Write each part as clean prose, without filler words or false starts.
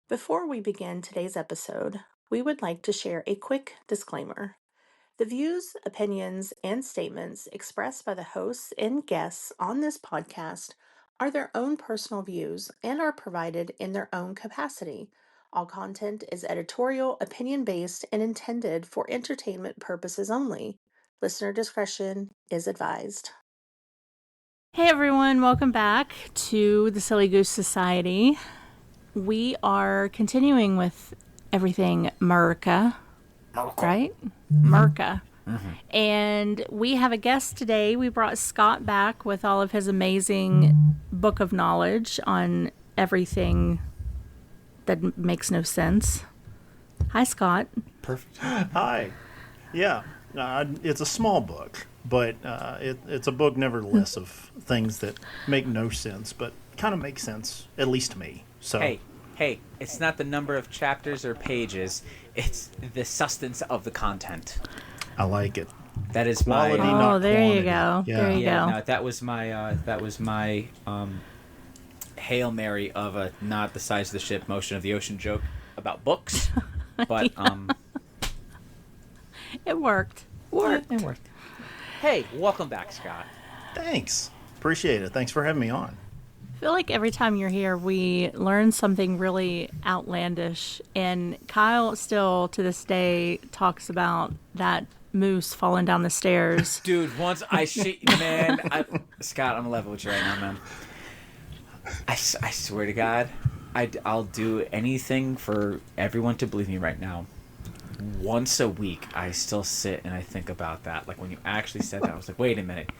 Before we begin today's episode, we would like to share a quick disclaimer. The views, opinions, and statements expressed by the hosts and guests on this podcast are their own personal views and are provided in their own capacity. All content is editorial, opinion-based, and intended for entertainment purposes only. Listener discretion is advised. Hey everyone, welcome back to the Silly Goose Society. We are continuing with everything America, right? America. Mm-hmm. And we have a guest today. We brought Scott back with all of his amazing book of knowledge on everything that makes no sense. Hi, Scott. Perfect. Hi. Yeah, it's a small book, but it's a book nevertheless of things that make no sense, but kind of make sense, at least to me. So. Hey, it's not the number of chapters or pages, it's the substance of the content. I like it. That is my... Oh, there you go. Yeah. There you go. No, that was my Hail Mary of a not the size of the ship, motion of the ocean joke about books. But, It worked. It worked. Hey, welcome back, Scott. Thanks. Appreciate it. Thanks for having me on. I feel like every time you're here, we learn something really outlandish. And Kyle still, to this day, talks about that moose falling down the stairs. Dude, once Scott, I'm gonna level with you right now, man. I swear to God, I'll do anything for everyone to believe me right now. Once a week, I still sit and I think about that. Like when you actually said that, I was like, wait a minute.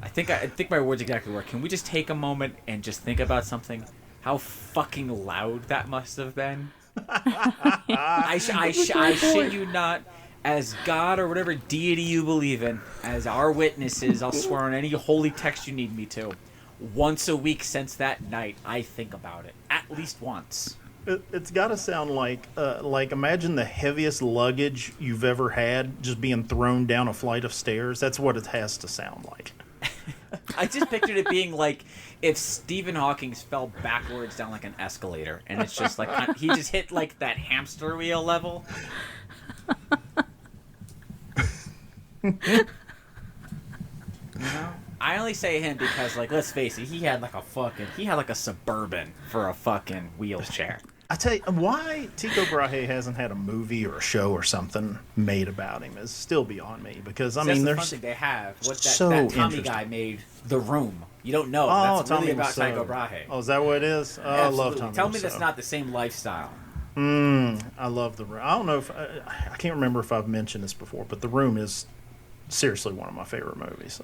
I think my words exactly were. Can we just take a moment and just think about something? How fucking loud that must have been. I shit you not. As God or whatever deity you believe in, as our witnesses, I'll swear on any holy text you need me to. Once a week since that night, I think about it. At least once. It's got to sound like imagine the heaviest luggage you've ever had just being thrown down a flight of stairs. That's what it has to sound like. I just pictured it being like if Stephen Hawking fell backwards down like an escalator, and it's just like he just hit like that hamster wheel level. You know? I only say him because, like, let's face it, he had like a Suburban for a fucking wheelchair. I tell you, why Tycho Brahe hasn't had a movie or a show or something made about him is still beyond me. Because I mean, that's the there's fun thing they have. so that Tommy interesting. guy made The Room. You don't know. That's really about Tycho Brahe. Oh, is that what it is? Oh, I love Tommy. Tell me that's not the same lifestyle. I love The Room. I don't know if I can't remember if I've mentioned this before, but The Room is seriously one of my favorite movies.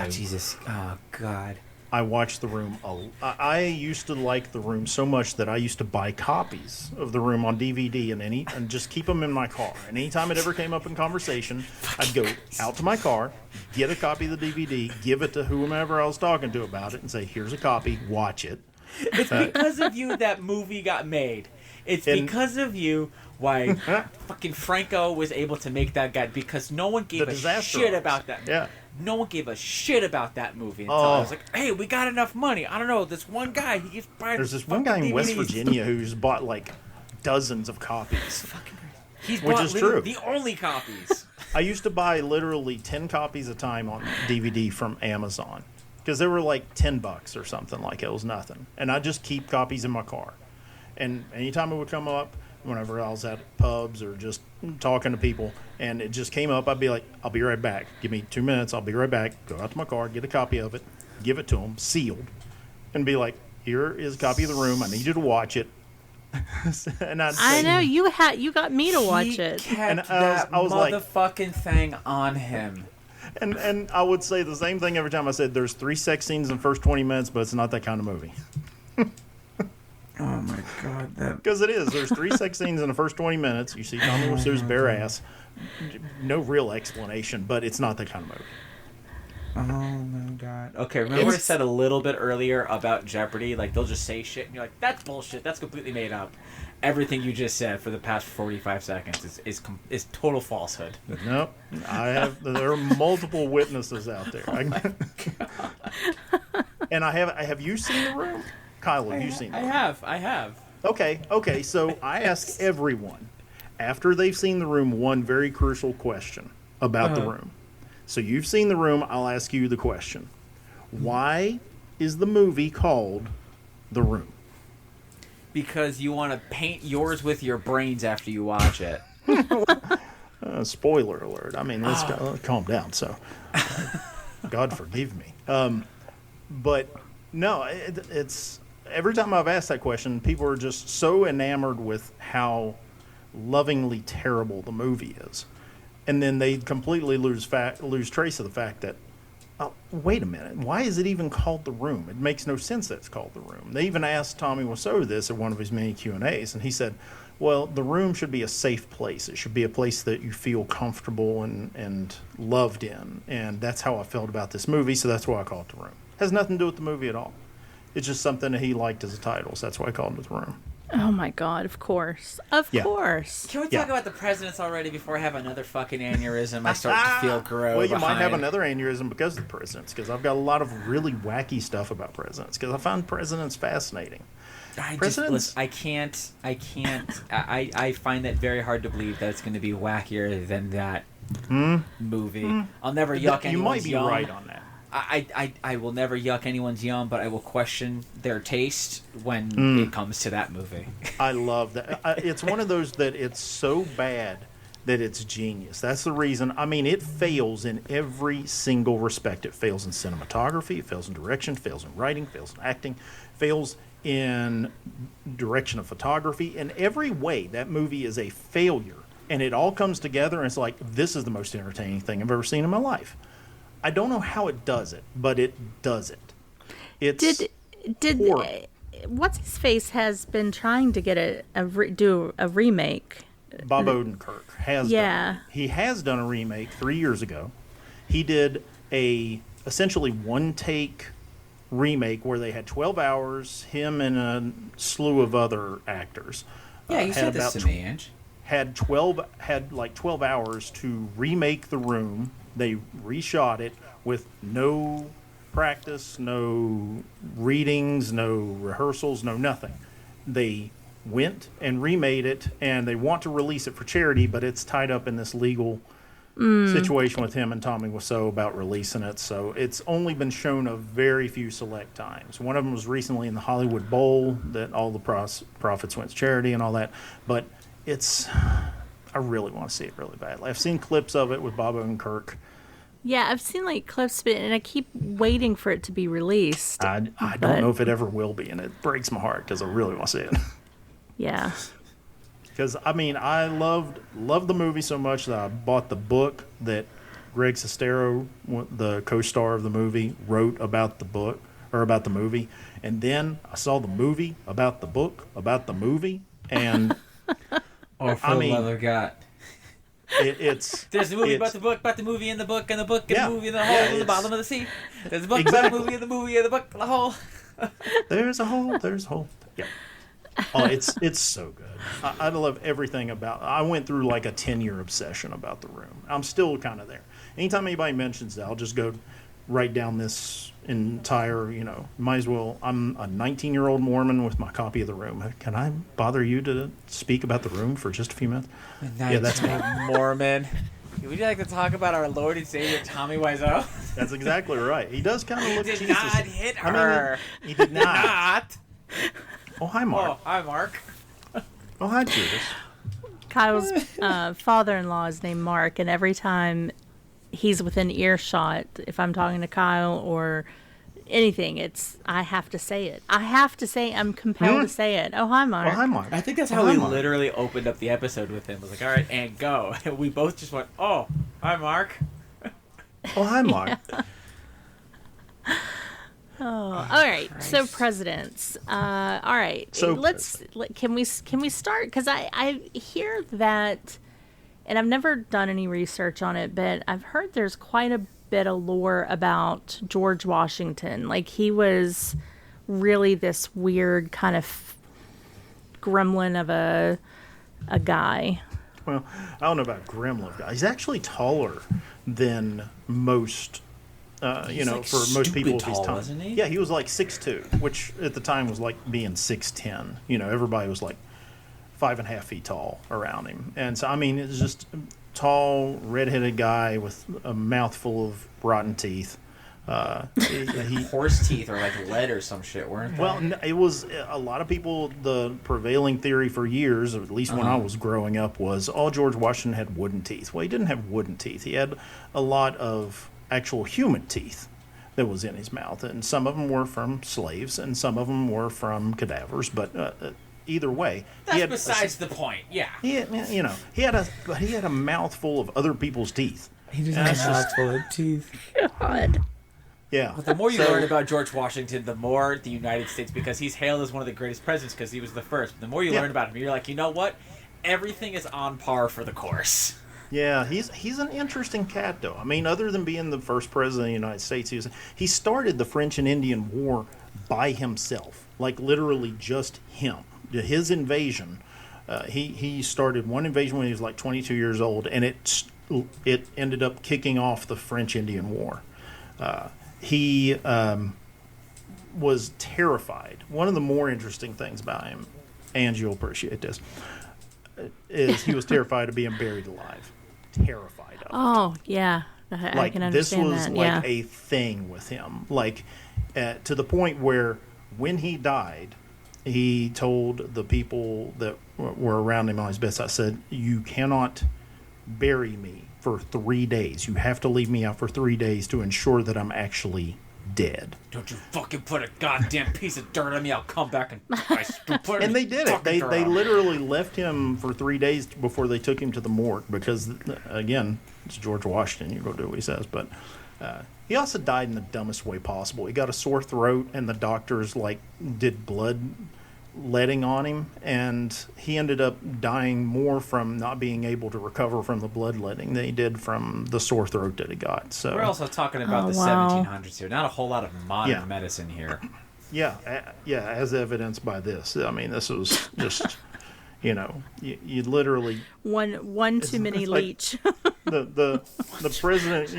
Jesus. Oh, God. I watched The Room. I used to like The Room so much that I used to buy copies of The Room on DVD and just keep them in my car. And anytime it ever came up in conversation, I'd go out to my car, get a copy of the DVD, give it to whomever I was talking to about it, and say, "Here's a copy. Watch it." It's because of you that movie got made. It's because of you why fucking Franco was able to make that guy, because no one gave a shit about that movie. Yeah. No one gave a shit about that movie until I was like, hey, we got enough money. I don't know, this one guy, he gets buying There's this one guy in West Virginia who's bought like dozens of copies. Which is true. The only copies. I used to buy literally 10 copies a time on DVD from Amazon because they were like $10 or something, like it was nothing. And I just keep copies in my car. And anytime it would come up, whenever I was at pubs or just talking to people, and it just came up, I'd be like, I'll be right back. Give me 2 minutes. I'll be right back. Go out to my car, get a copy of it, give it to them, sealed, and be like, here is a copy of The Room. I need you to watch it. And I'd say, I know you got me to watch it. And I was motherfucking thing on him. And I would say the same thing every time. I said, there's 3 sex scenes in the first 20 minutes, but it's not that kind of movie. Oh my God! Because it is. There's 3 sex scenes in the first 20 minutes. You see Tommy Wiseau's bare ass. No real explanation, but it's not that kind of movie. Oh my God! Okay, remember what I said a little bit earlier about Jeopardy? Like they'll just say shit, and you're like, "That's bullshit. That's completely made up." everything you just said for the past 45 seconds is total falsehood. Nope. There are multiple witnesses out there. And have you seen The Room? Kyle, have you seen The Room? I have. Okay. So I ask everyone, after they've seen The Room, one very crucial question about The Room. So you've seen The Room, I'll ask you the question. Why is the movie called The Room? Because you want to paint yours with your brains after you watch it. Spoiler alert. I mean, let's calm down. So, God forgive me. But no, it's every time I've asked that question, people are just so enamored with how lovingly terrible the movie is, and then they completely lose trace of the fact that, oh, wait a minute, why is it even called The Room? It makes no sense that it's called The Room. They even asked Tommy Wiseau this at one of his many Q&As, and he said, well, the room should be a safe place. It should be a place that you feel comfortable and loved in, and that's how I felt about this movie, so that's why I call it The Room. Has nothing to do with the movie at all. It's just something that he liked as a title, so that's why I called it The Room. Oh my God, of course. Of course. Can we talk about the presidents already before I have another fucking aneurysm? I start to feel gross. Well, you might have another aneurysm because of the presidents, because I've got a lot of really wacky stuff about presidents, because I find presidents fascinating. I can't. I find that very hard to believe that it's going to be wackier than that movie. I'll never yuck anyone's You might be yum. right on that. I will never yuck anyone's yum, but I will question their taste when it comes to that movie. I love that. It's one of those that it's so bad that it's genius. That's the reason. I mean, it fails in every single respect. It fails in cinematography, it fails in direction, fails in writing, fails in acting, fails in direction of photography. In every way, that movie is a failure. And it all comes together, and it's like, this is the most entertaining thing I've ever seen in my life. I don't know how it does it, but it does it. It's did horrible. What's his face has been trying to get do a remake. Bob Odenkirk has done. He has done a remake 3 years ago. He did a essentially one take remake where they had 12 hours, him and a slew of other actors. Yeah, you said this to me, Ange. Had 12 hours to remake The Room. They reshot it with no practice, no readings, no rehearsals, no nothing. They went and remade it, and they want to release it for charity, but it's tied up in this legal situation with him and Tommy Wiseau about releasing it. So it's only been shown a very few select times. One of them was recently in the Hollywood Bowl that all the profits went to charity and all that. But I really want to see it really badly. I've seen clips of it with Bob Odenkirk. Yeah, I've seen like clips of it, and I keep waiting for it to be released. I don't know if it ever will be, and it breaks my heart because I really want to see it. Yeah. Because, I mean, I loved the movie so much that I bought the book that Greg Sestero, the co-star of the movie, wrote about the book, or about the movie. And then I saw the movie about the book, about the movie, and... Oh, for the love of God. There's a movie about the book, about the movie in the book, and the book, and the movie in the hole, in the bottom of the sea. There's a book about the movie, and the movie, and the book, and the hole. There's a hole. Yeah. Oh, it's so good. I love everything about it. I went through like a 10-year obsession about The Room. I'm still kind of there. Anytime anybody mentions that, I'll just go write down this entire, might as well. I'm a 19-year-old Mormon with my copy of The Room. Can I bother you to speak about The Room for just a few minutes? Yeah, that's me. Mormon. Would you like to talk about our Lord and Savior Tommy Wiseau? That's exactly right. He does kind of look Jesus. He did not hit her. He did not. Oh, hi, Mark. Oh, hi, Mark. Oh, hi, Judas. Kyle's father-in-law is named Mark, and every time he's within earshot, if I'm talking to Kyle or anything, I have to say it. I'm compelled to say it. Oh, hi, Mark. Oh, hi, Mark. I think that's how we literally opened up the episode with him. I was like, all right, and go. And we both just went, oh, hi, Mark. Oh, hi, Mark. Yeah. Oh, all right. Christ. So presidents. All right. So can we start? Because I hear that, and I've never done any research on it, but I've heard there's quite a bit of lore about George Washington. Like he was really this weird kind of gremlin of a guy. Well, I don't know about gremlin guy. He's actually taller than most. He's like for most people of his tall, time. wasn't he? Yeah, he was like 6'2", which at the time was like being 6'10". Everybody was like 5.5 feet tall around him, and so I mean, it's just a tall, redheaded guy with a mouthful of rotten teeth. Horse teeth or like lead or some shit, weren't they? Well, it was a lot of people. The prevailing theory for years, or at least when I was growing up, was George Washington had wooden teeth. Well, he didn't have wooden teeth. He had a lot of actual human teeth that was in his mouth, and some of them were from slaves, and some of them were from cadavers. But either way, that's besides the point. Yeah, he had a mouthful of other people's teeth. He just had a mouthful of teeth. God. Yeah. But the more you learn about George Washington, the more the United States, because he's hailed as one of the greatest presidents because he was the first. But the more you learn about him, you're like, you know what? Everything is on par for the course. Yeah, he's an interesting cat, though. I mean, other than being the first president of the United States, he started the French and Indian War by himself, like literally just him. His invasion, he started one invasion when he was like 22 years old, and it ended up kicking off the French Indian War. He was terrified. One of the more interesting things about him, and you'll appreciate this, is he was terrified of being buried alive. Terrified of it. Oh, yeah. I can understand this was that. like a thing with him. Like, to the point where when he died, he told the people that were around him on his bedside, said, "You cannot bury me for 3 days. You have to leave me out for 3 days to ensure that I'm actually dead." Don't you fucking put a goddamn piece of dirt on me. I'll come back and put And they did it. They literally left him for 3 days before they took him to the morgue because, again, it's George Washington. You go do what he says. But he also died in the dumbest way possible. He got a sore throat, and the doctors did blood letting on him, and he ended up dying more from not being able to recover from the bloodletting than he did from the sore throat that he got. So we're also talking about the 1700s here, not a whole lot of modern medicine here. Yeah, as evidenced by this. I mean, this was just, you literally one too many leech. the president,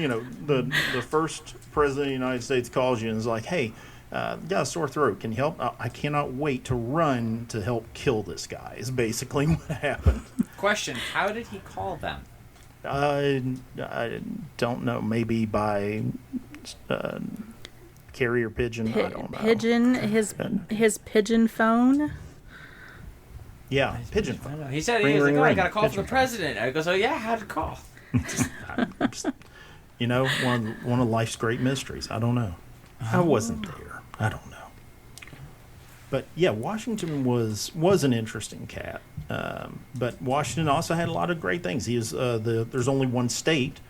the first president of the United States calls you and is like, "Hey, got a sore throat. Can you help?" "I cannot wait to run to help kill this guy," is basically what happened. Question: how did he call them? I don't know. Maybe by carrier pigeon. I don't know. Pigeon. His pigeon phone. Yeah, pigeon phone. He said, Ring, he was ring, like, "Oh, I ring. got a call Pigeon from the president." I goes, "Oh yeah, how'd it call?" One of life's great mysteries. I don't know. I wasn't there. I don't know. But yeah, Washington was an interesting cat. But Washington also had a lot of great things. He is there's only one state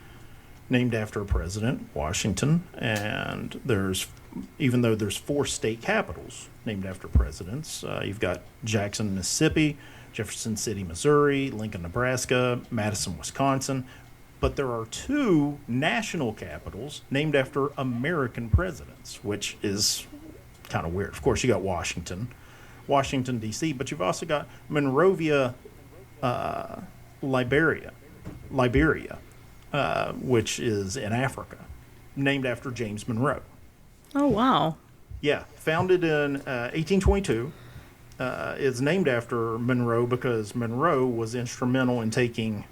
named after a president, Washington, and even though there's 4 state capitals named after presidents, you've got Jackson, Mississippi, Jefferson City, Missouri, Lincoln, Nebraska, Madison, Wisconsin. But there are 2 national capitals named after American presidents, which is kind of weird. Of course, you got Washington, D.C., but you've also got Monrovia, Liberia, which is in Africa, named after James Monroe. Oh, wow. Yeah, founded in 1822. It's named after Monroe because Monroe was instrumental in taking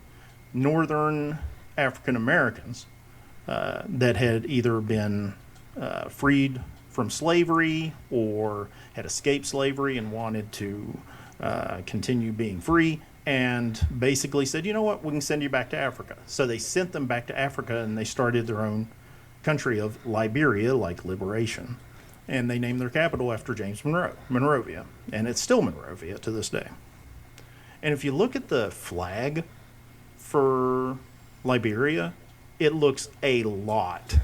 northern African Americans that had either been freed from slavery or had escaped slavery and wanted to continue being free, and basically said, "You know what, we can send you back to Africa." So they sent them back to Africa, and they started their own country of Liberia, like liberation. And they named their capital after James Monroe, Monrovia. And it's still Monrovia to this day. And if you look at the flag for Liberia, it looks a lot,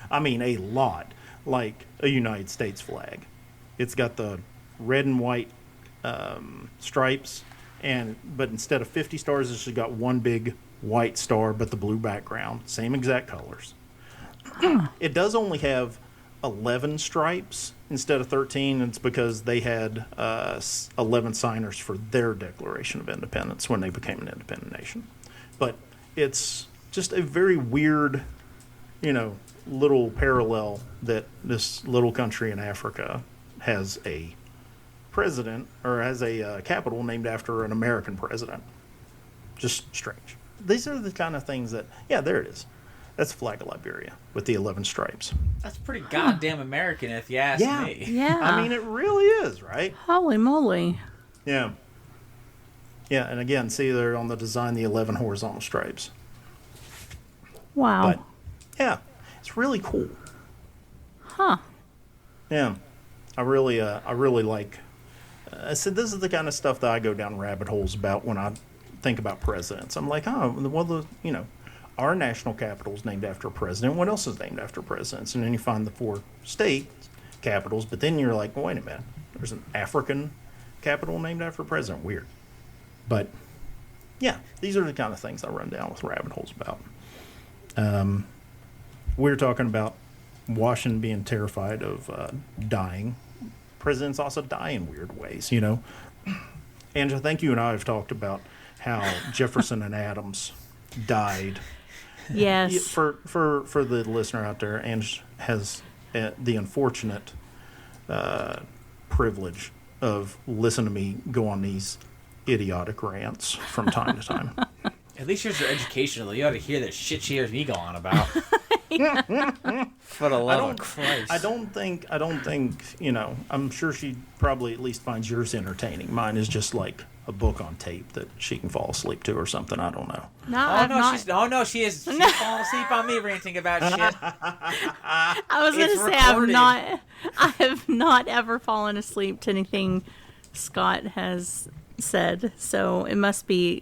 I mean a lot, like a United States flag. It's got the red and white stripes, but instead of 50 stars, it's just got one big white star, but the blue background, same exact colors. It does only have 11 stripes instead of 13. It's because they had 11 signers for their Declaration of Independence when they became an independent nation. But it's just a very weird, little parallel that this little country in Africa has a president, or has a capital named after an American president. Just strange. These are the kind of things that, there it is. That's the flag of Liberia with the 11 stripes. That's pretty goddamn American, if you ask me. Yeah. I mean, it really is, right? Holy moly. Yeah. Yeah, and again, see there on the design, the 11 horizontal stripes. Wow. But, yeah, it's really cool. Huh. Yeah. I really like... I said this is the kind of stuff that I go down rabbit holes about when I think about presidents. I'm like, our national capital is named after a president. What else is named after presidents? And then you find the 4 state capitals, but then you're like, well, wait a minute. There's an African capital named after a president. Weird. But, yeah, these are the kind of things I run down with rabbit holes about. We're talking about Washington being terrified of dying. Presidents also die in weird ways, Angela, I think you and I have talked about how Jefferson and Adams died. Yes. For the listener out there, Ange has the unfortunate privilege of listening to me go on these idiotic rants from time to time. At least yours are educational. You ought to hear the shit she hears me go on about. For the love of Christ. I don't think, I'm sure she probably at least finds yours entertaining. Mine is just like a book on tape that she can fall asleep to or something. I don't know. She is. She's falling asleep on me ranting about shit. I was going to say, recorded. I have not ever fallen asleep to anything Scott has said. So it must be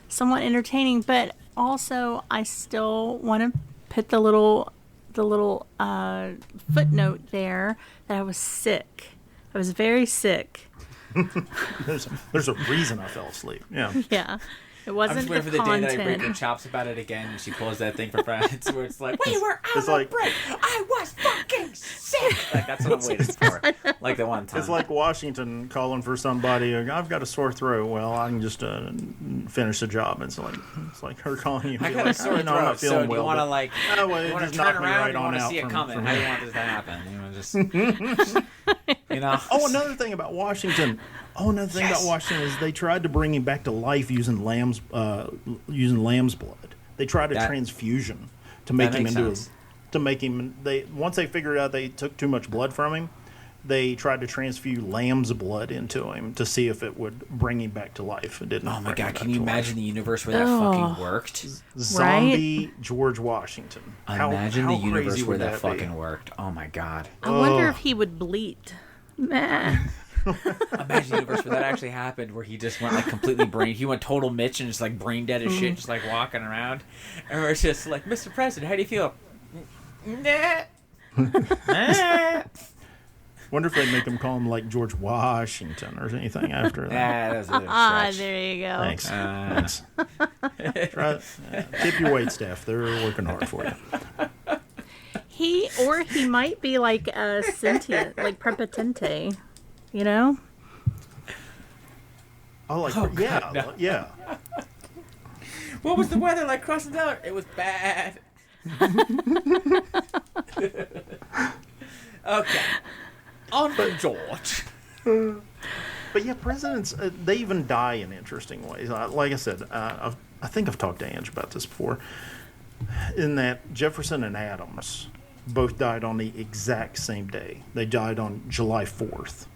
somewhat entertaining, but also I still want to put the little footnote there that I was sick. I was very sick. There's a reason I fell asleep. Yeah. Yeah. It I'm wasn't just waiting for the content. day that I break her chops about it again and she pulls that thing for friends where it's like, we were It's on like- a break. I was fucking sick. Like, that's what I'm waiting for. Like the one time. It's like Washington calling for somebody. I've got a sore throat. Well, I can just finish the job. It's like her calling you. I be got like, a sore I'm not throat, feeling so do well. you want to but- like, Oh, well, you it want to just turn knocked me around right or you on want to out see it from- coming? from How do you here. want this to happen? Just, Oh, another thing about Washington. About Washington is they tried to bring him back to life using lamb's blood. They tried a That- transfusion to make him makes into sense. once they figured out they took too much blood from him, they tried to transfuse lamb's blood into him to see if it would bring him back to life. It didn't. oh my bring him God, back can you to life. imagine the universe where that fucking worked? Zombie George Washington? Imagine the how universe crazy where would that be? fucking worked. Oh my God. I wonder if he would bleat. Meh. Imagine the universe where that actually happened, where he just went like completely he went total Mitch and just like brain dead as shit, just like walking around. And we're just like, Mr. President, how do you feel? Nah. Nah. Wonder if they'd make him call him like George Washington or anything after that. That's a stretch. There you go. Thanks. Thanks. Tip your wait staff. They're working hard for you. He might be like a sentient, like prepotente, Oh, like Oh, yeah, God, no. yeah. What was the weather like crossing town? It was bad. Okay. On from George. But yeah, presidents, they even die in interesting ways. Like I said, I think I've talked to Ange about this before, in that Jefferson and Adams both died on the exact same day. They died on July 4th,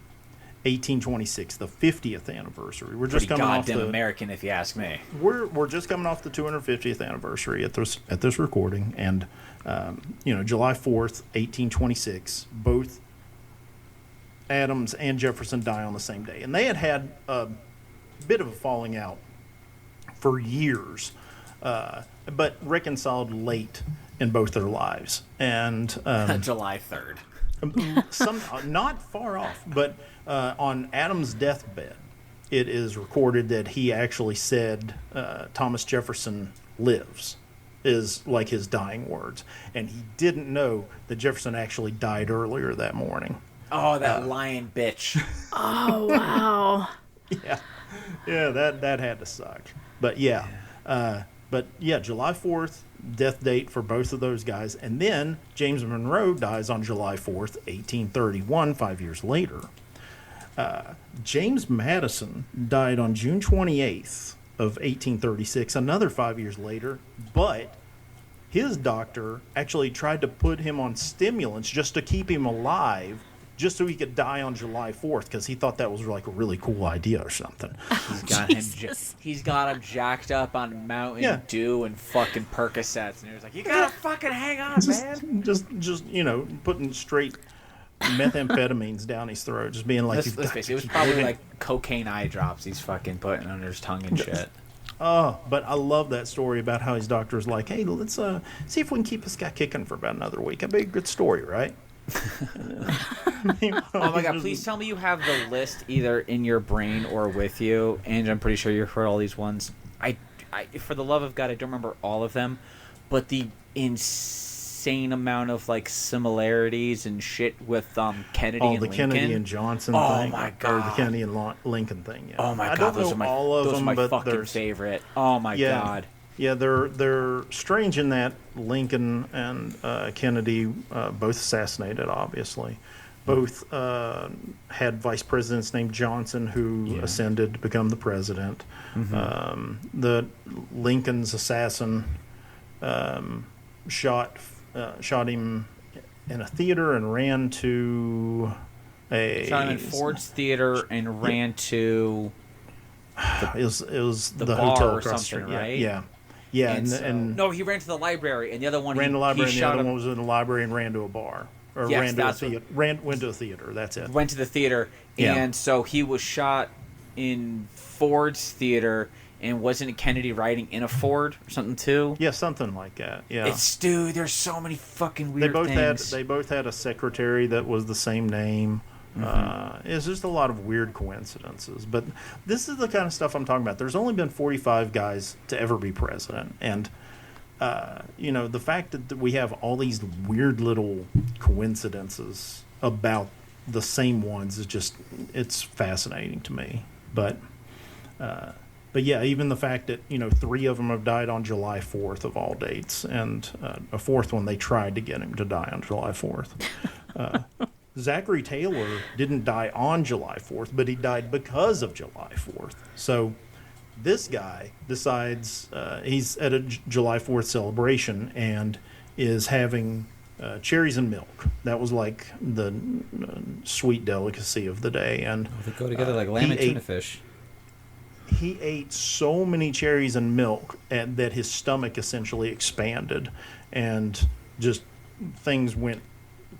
1826, the 50th anniversry. We're just Pretty coming off goddamn the American, if you ask me. we're just coming off the 250th anniversary at this recording, and July 4th, 1826, both Adams and Jefferson die on the same day, and they had a bit of a falling out for years, but reconciled late in both their lives, and July 3rd. not far off, but on Adams' deathbed, it is recorded that he actually said Thomas Jefferson lives, is like his dying words. And he didn't know that Jefferson actually died earlier that morning. Oh, that lying bitch. Oh, wow. Yeah, that had to suck. But yeah, July 4th, death date for both of those guys. And then James Monroe dies on July 4th, 1831, 5 years later. James Madison died on June 28th of 1836, another 5 years later, but his doctor actually tried to put him on stimulants just to keep him alive, just so he could die on July 4th, because he thought that was like a really cool idea or something. He's got him jacked up on Mountain Dew and fucking Percocets, and he was like, "You gotta fucking hang on, man." Just putting straight methamphetamines down his throat, just being like, let's face it, it was probably like cocaine eye drops he's fucking putting under his tongue and shit. Oh, but I love that story about how his doctor's like, "Hey, let's see if we can keep this guy kicking for about another week." That'd be a good story, right? Oh my god, please tell me you have the list either in your brain or with you. And I'm pretty sure you've heard all these ones. I for the love of God, I don't remember all of them, but the insane amount of like similarities and shit with Kennedy and the Lincoln. Kennedy and Johnson oh thing. My god. Or the Kennedy and Lincoln thing, yeah. Oh my I god, don't those know are my all of those them, are my but fucking favorite. Oh my god. Yeah, they're strange in that Lincoln and Kennedy both assassinated, the Both had vice presidents named Johnson who ascended to become the president. Mm-hmm. The Lincoln's assassin shot him in a theater and ran to shot him in Ford's theater and ran to it was the bar hotel or across something, the street. right? Yeah, and no, he ran to the library, and the other one ran to the library, and the other him. one was in the library and ran to a bar. Or Yes, ran to a theater. Went to a theater. That's it. Went to the theater, and so he was shot in Ford's theater. And wasn't Kennedy riding in a Ford or something too? Yeah, something like that. Yeah, dude. There's so many fucking weird things. They both had a secretary that was the same name. Mm-hmm. It's just a lot of weird coincidences. But this is the kind of stuff I'm talking about. There's only been 45 guys to ever be president, and the fact that we have all these weird little coincidences about the same ones is it's fascinating to me. But yeah, even the fact that 3 of them have died on July 4th of all dates, and a fourth one they tried to get him to die on July 4th. Zachary Taylor didn't die on July 4th, but he died because of July 4th. So this guy decides he's at a July 4th celebration and is having cherries and milk. That was like the sweet delicacy of the day. And they go together like lamb and tuna fish. He ate so many cherries and milk that his stomach essentially expanded, and just things went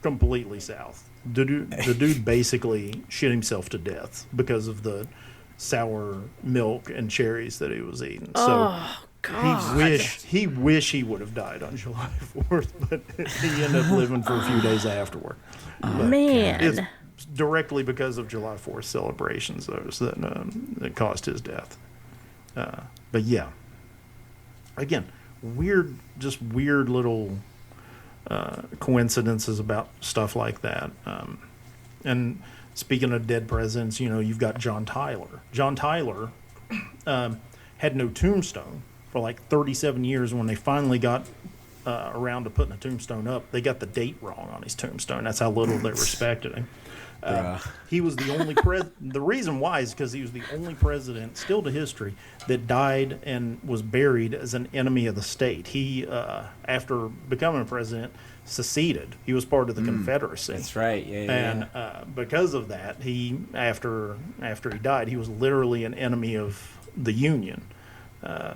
completely south. The dude basically shit himself to death because of the sour milk and cherries that he was eating. Oh, God. He wish he would have died on July 4th, but he ended up living for a few days afterward. Man. It's directly because of July 4th celebrations, that caused his death. But yeah, again, weird little coincidences about stuff like that. And speaking of dead presidents, you've got John Tyler. John Tyler had no tombstone for like 37 years. When they finally got around to putting a tombstone up, they got the date wrong on his tombstone. That's how little they respected him. He was the only the reason why is because he was the only president, still to history, that died and was buried as an enemy of the state. He, after becoming president, seceded. He was part of the Confederacy. That's right. And because of that, he after he died, he was literally an enemy of the Union.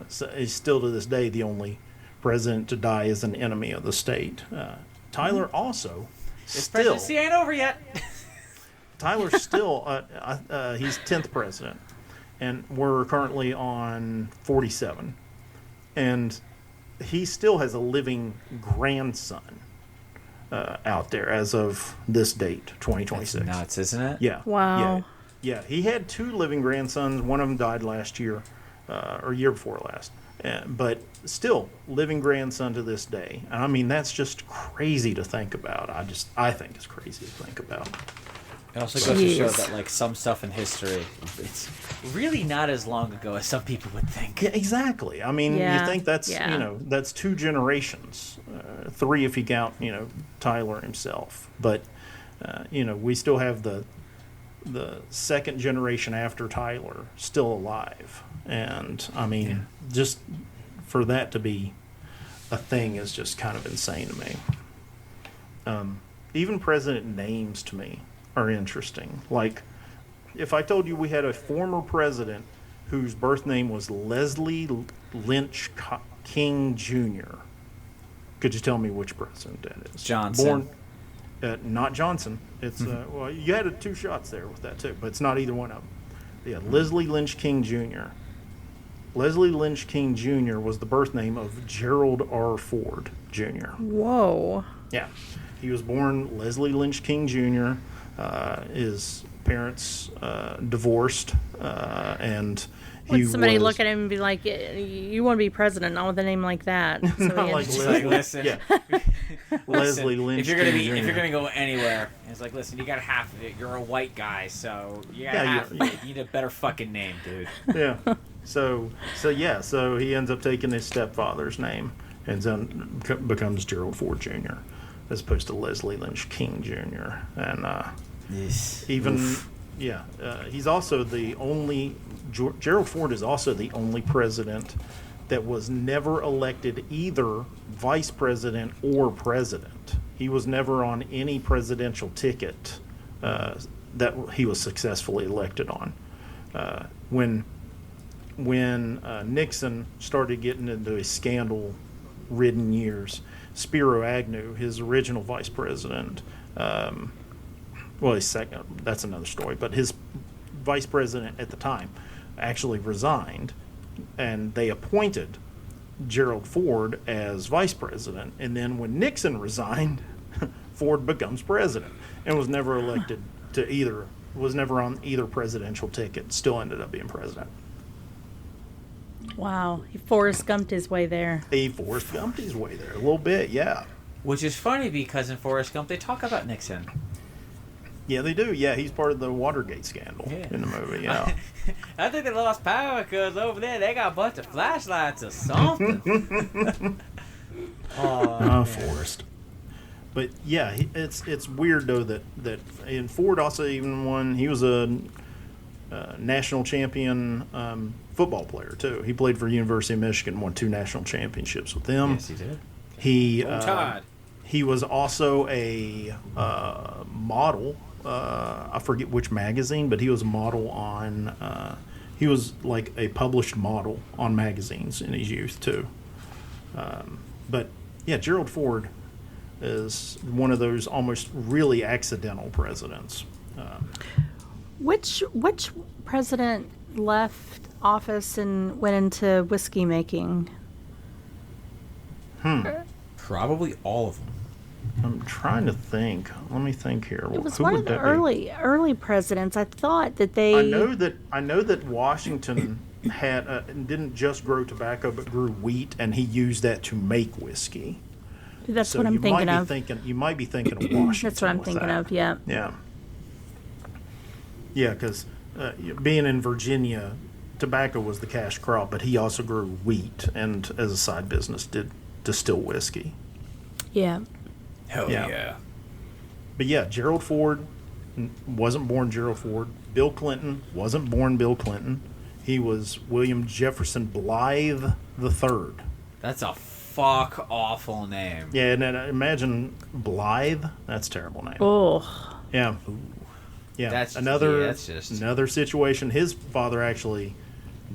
So he's still to this day the only president to die as an enemy of the state. Tyler also This presidency ain't over yet. Tyler's still he's 10th president, and we're currently on 47, and he still has a living grandson out there as of this date, 2026. That's nuts, isn't it? Yeah. Wow. Yeah. He had 2 living grandsons. One of them died last year, or year before last. But still, living grandson to this day. And I mean, that's just crazy to think about. I think it's crazy to think about. It also goes to show Jeez. that, like, some stuff in history, it's really not as long ago as some people would think. Yeah, exactly. I mean, Yeah, you think that's, yeah. that's 2 generations. 3 if you count, Tyler himself. But, we still have the second generation after Tyler still alive. And, I mean, just for that to be a thing is just kind of insane to me. Even president names to me are interesting. Like, if I told you we had a former president whose birth name was Leslie Lynch King Jr., could you tell me which president that is? Johnson. Not Johnson. It's well, you had 2 shots there with that too, but it's not either one of them. Yeah, Leslie Lynch King Jr. Leslie Lynch King Jr. was the birth name of Gerald R. Ford Jr. Whoa. Yeah, he was born Leslie Lynch King Jr. His parents divorced, and Would somebody look at him and be like, "You want to be president, not with a name like that"? So Not he like had- Leslie. Listen. Yeah. Listen, Leslie Lynch. if you're gonna King Jr. if you're gonna go anywhere, it's like, listen, you got half of it. You're a white guy, so you got Yeah, half you- of it. You need a better fucking name, dude. Yeah. So he ends up taking his stepfather's name and then becomes Gerald Ford Jr. as opposed to Leslie Lynch King Jr. And even he's also the only Gerald Ford is also the only president that was never elected either vice president or president. He was never on any presidential ticket that he was successfully elected on. When Nixon started getting into his scandal-ridden years, Spiro Agnew, his original vice president, his second, that's another story, but his vice president at the time actually resigned, and they appointed Gerald Ford as vice president. And then when Nixon resigned, Ford becomes president and was never elected to either, was never on either presidential ticket, still ended up being president. Wow, he Forrest Gumped his way there. He Forrest Gumped his way there a little bit, yeah. Which is funny because in Forrest Gump they talk about Nixon. Yeah, they do. Yeah, he's part of the Watergate scandal in the movie, yeah. I think they lost power because over there they got a bunch of flashlights or something. Forrest. But yeah, it's weird though that and Ford also even won. He was a national champion football player too. He played for University of Michigan, won 2 national championships with them. Yes, he did. He was also a model. I forget which magazine, but he was a model on. He was like a published model on magazines in his youth too. But yeah, Gerald Ford is one of those almost really accidental presidents. Which president left office and went into whiskey making? Probably all of them. I'm trying to think. Let me think here. It was Who one would of the that be? early presidents. I thought that they. I know that Washington had didn't just grow tobacco, but grew wheat, and he used that to make whiskey. That's So what I'm thinking of. You might be thinking of Washington. That's what I'm with thinking that. of. Yeah. Yeah. Yeah, because being in Virginia, tobacco was the cash crop, but he also grew wheat and, as a side business, did distill whiskey. Yeah. Hell Yeah. yeah. But yeah, Gerald Ford wasn't born Gerald Ford. Bill Clinton wasn't born Bill Clinton. He was William Jefferson Blythe III. That's a fuck awful name. Yeah, and then imagine Blythe. That's a terrible name. Oh. Yeah. Yeah. That's just another situation. His father actually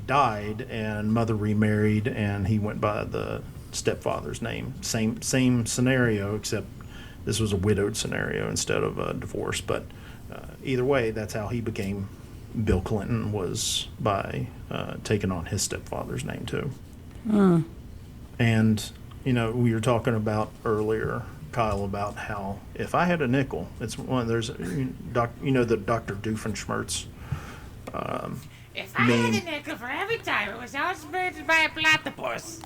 died, and mother remarried, and he went by the stepfather's name. Same scenario, except this was a widowed scenario instead of a divorce. But either way, that's how he became Bill Clinton, was by taking on his stepfather's name too. And we were talking about earlier, Kyle, about how if I had a nickel, it's one. There's the Dr. Doofenshmirtz. If I meme. had a nickel for every time it was outsmarted by a platypus.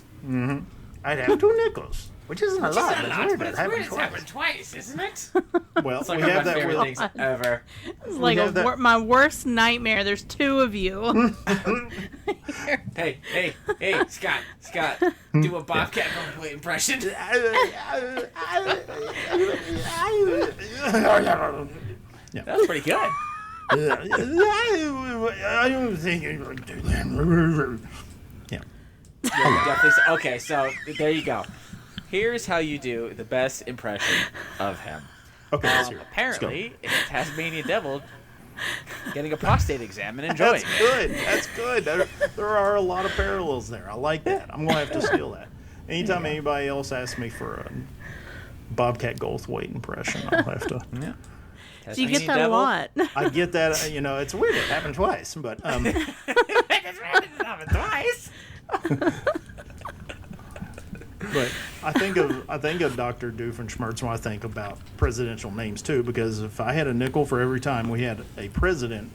I'd have 2 nickels, which isn't a Which lot. isn't a It's lot, weird but that it's happened weird it's twice. happened twice, isn't it? Well, It's like we one have of my that favorite with... things ever. It's like have that- my worst nightmare. There's 2 of you. Hey, Scott, do a Bobcat Goldthwait impression. That was pretty good. I don't think anyone do that. Yeah. Yeah, definitely. Okay, so there you go. Here's how you do the best impression of him. Okay, let's hear it. Apparently, it's a Tasmanian devil getting a prostate exam and enjoying That's it. good. That's good. There are a lot of parallels there. I like that. I'm going to have to steal that. Anytime anybody else asks me for a Bobcat Goldthwait impression, I'll have to. Yeah. Do you get Tasmanian that a devil. lot? I get that. It's weird. It happened twice, but It's happened twice. but I think of Dr. Doofenshmirtz when I think about presidential names too, because if I had a nickel for every time we had a president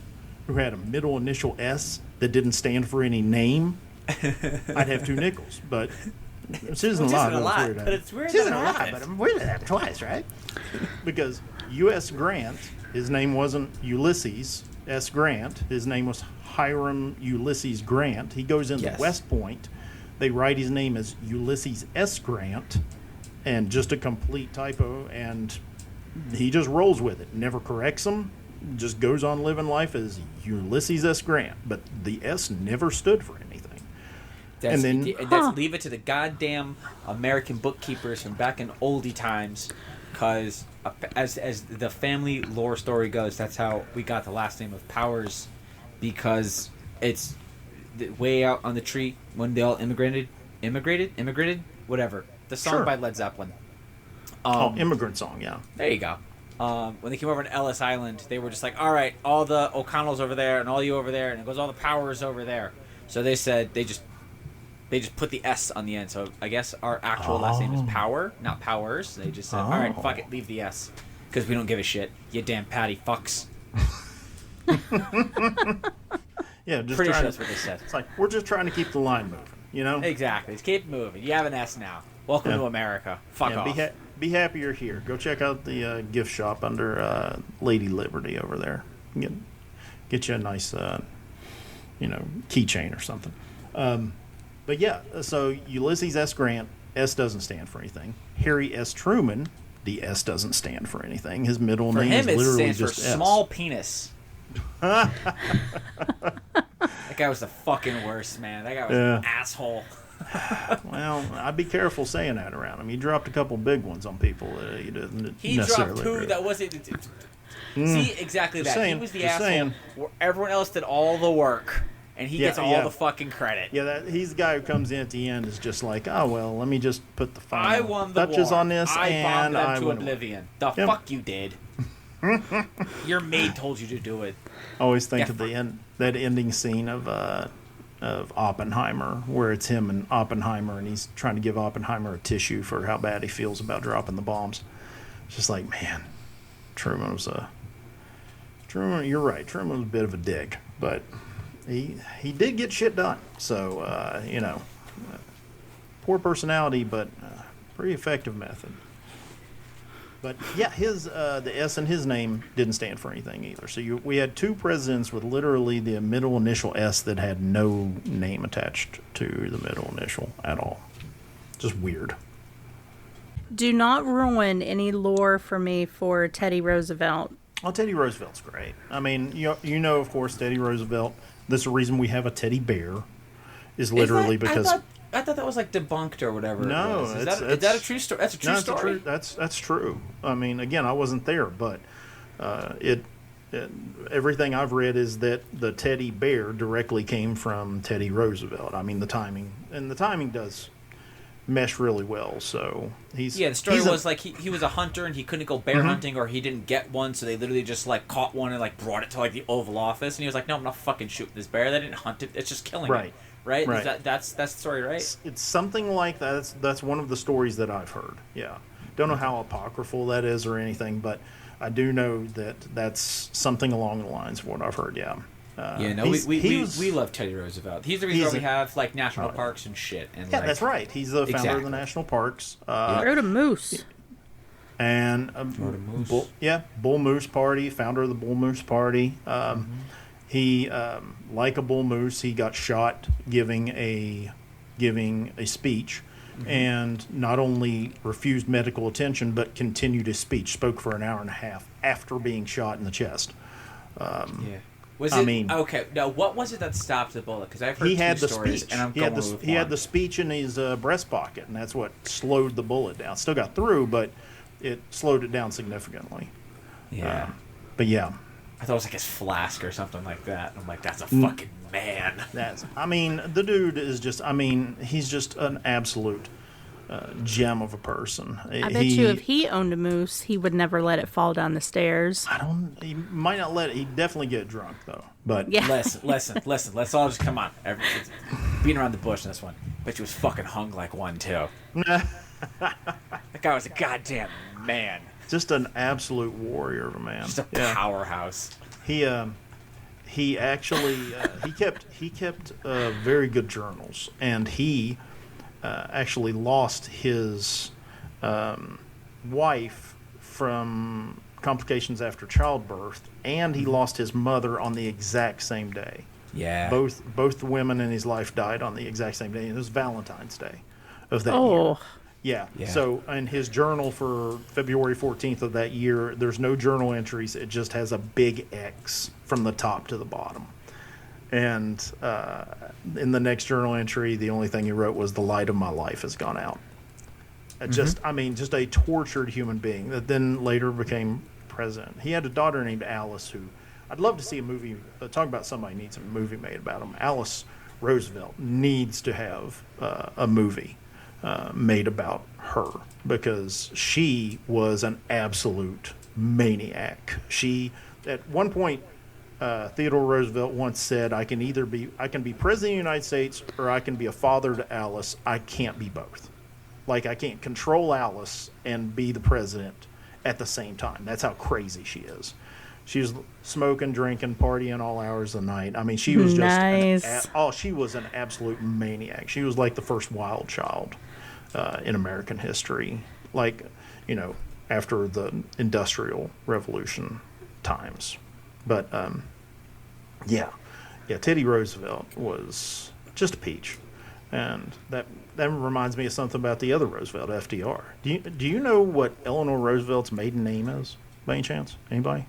who had a middle initial S that didn't stand for any name, I'd have 2 nickels. But which isn't a lot. But it's weird It that isn't it a lot, happened. but I'm weird that it happened twice, right? Because U.S. Grant, his name wasn't Ulysses S. Grant. His name was Hiram Ulysses Grant. He goes into Yes. West Point. They write his name as Ulysses S. Grant, and just a complete typo, and he just rolls with it. Never corrects them. Just goes on living life as Ulysses S. Grant. But the S never stood for anything. That's, And then- that's leave it to the goddamn American bookkeepers from back in oldie times, because as the family lore story goes, that's how we got the last name of Powers, because it's way out on the tree when they all immigrated, whatever. The song Sure. by Led Zeppelin. Immigrant song, yeah. There you go. When they came over to Ellis Island, they were just like, all right, all the O'Connells over there and all you over there, and it goes all the Powers over there. So they said they just put the S on the end. So I guess our actual last name is Power, not Powers. They just said, all right, fuck it, leave the S, because we don't give a shit. You damn patty fucks. Yeah, just Pretty sure trying that's to, what they said. it's like we're just trying to keep the line moving, you know? Exactly. Just keep moving. You have an S now. Welcome Yeah. to America. Fuck Yeah, off. be happy you're here. Go check out the gift shop under Lady Liberty over there. Get you a nice, keychain or something. But yeah, so Ulysses S. Grant, S doesn't stand for anything. Harry S. Truman, the S doesn't stand for anything. His middle For name him, is it literally stands for just S. small penis. That guy was the fucking worst, man. That guy was an asshole. Well, I'd be careful saying that around him. He dropped a couple big ones on people. He didn't He necessarily dropped 2 agree that with. wasn't. See, exactly Just that. saying, He was the just asshole saying. where everyone else did all the work, and he Yeah, gets all yeah. the fucking credit. Yeah, he's the guy who comes in at the end is just like, oh well, let me just put the final I won the touches war. on this, I bombed and them I to win. oblivion. The Yep. fuck you did. Your maid told you to do it. I always think Yeah, of that ending scene of Oppenheimer, where it's him and Oppenheimer, and he's trying to give Oppenheimer a tissue for how bad he feels about dropping the bombs. It's just like, man, Truman was Truman. You're right. Truman was a bit of a dick, but he did get shit done. So poor personality, but pretty effective method. But yeah, the S in his name didn't stand for anything either. So we had 2 presidents with literally the middle initial S that had no name attached to the middle initial at all. Just weird. Do not ruin any lore for me for Teddy Roosevelt. Oh, Teddy Roosevelt's great. I mean, of course, Teddy Roosevelt. That's the reason we have a teddy bear. Is literally because. I thought that was like debunked or whatever. No, it was. Is it's- that a true story? That's a true No, story. that's true. I mean, again, I wasn't there, but everything I've read is that the teddy bear directly came from Teddy Roosevelt. I mean, the timing does mesh really well. So The story was like he was a hunter and he couldn't go bear hunting, or he didn't get one, so they literally just like caught one and like brought it to like the Oval Office, and he was like, no, I'm not fucking shooting this bear. They didn't hunt it. It's just killing it. Right? Right. That's the story, right? It's something like that. That's one of the stories that I've heard. Yeah, don't know how apocryphal that is or anything, but I do know that that's something along the lines of what I've heard. Yeah. Yeah, no, we love Teddy Roosevelt. He's the reason why we have like national parks and shit. And yeah, like, that's right. He's the founder of the national parks. Rode a moose. And Bull Moose Party, founder of the Bull Moose Party. He, like a bull moose, he got shot giving a speech, and not only refused medical attention, but continued his speech. Spoke for an hour and a half after being shot in the chest. Yeah. Was it? Okay. Now, what was it that stopped the bullet? Because I've heard two stories, and I'm going with one. He had the speech in his breast pocket, and that's what slowed the bullet down. Still got through, but it slowed it down significantly. Yeah. But yeah. I thought it was like his flask or something like that. I'm like, that's a fucking man. The dude is just, he's just an absolute gem of a person. I bet you if he owned a moose, he would never let it fall down the stairs. He might not let it. He'd definitely get drunk, though. But yeah. Listen. Let's all just come on. Beating around the bush in this one. Bet you was fucking hung like one, too. That guy was a goddamn man. Just an absolute warrior of a man. Just a powerhouse. He actually he kept very good journals, and he actually lost his wife from complications after childbirth, and he lost his mother on the exact same day. Yeah. Both the women in his life died on the exact same day. It was Valentine's Day of that year. Yeah. So in his journal for February 14th of that year, there's no journal entries. It just has a big X from the top to the bottom. And in the next journal entry, the only thing he wrote was, "The light of my life has gone out." Just a tortured human being that then later became president. He had a daughter named Alice, who I'd love to see a movie, talk about somebody who needs a movie made about him. Alice Roosevelt needs to have a movie made about her, because she was an absolute maniac. She, at one point, Theodore Roosevelt once said, I can be president of the United States, or I can be a father to Alice. I can't be both. Like, I can't control Alice and be the president at the same time. That's how crazy she is. She was smoking, drinking, partying all hours of the night. She was just she was an absolute maniac. She was like the first wild child in American history, like, after the Industrial Revolution times. But Teddy Roosevelt was just a peach, and that reminds me of something about the other Roosevelt, FDR. Do you know what Eleanor Roosevelt's maiden name is, by any chance? Anybody?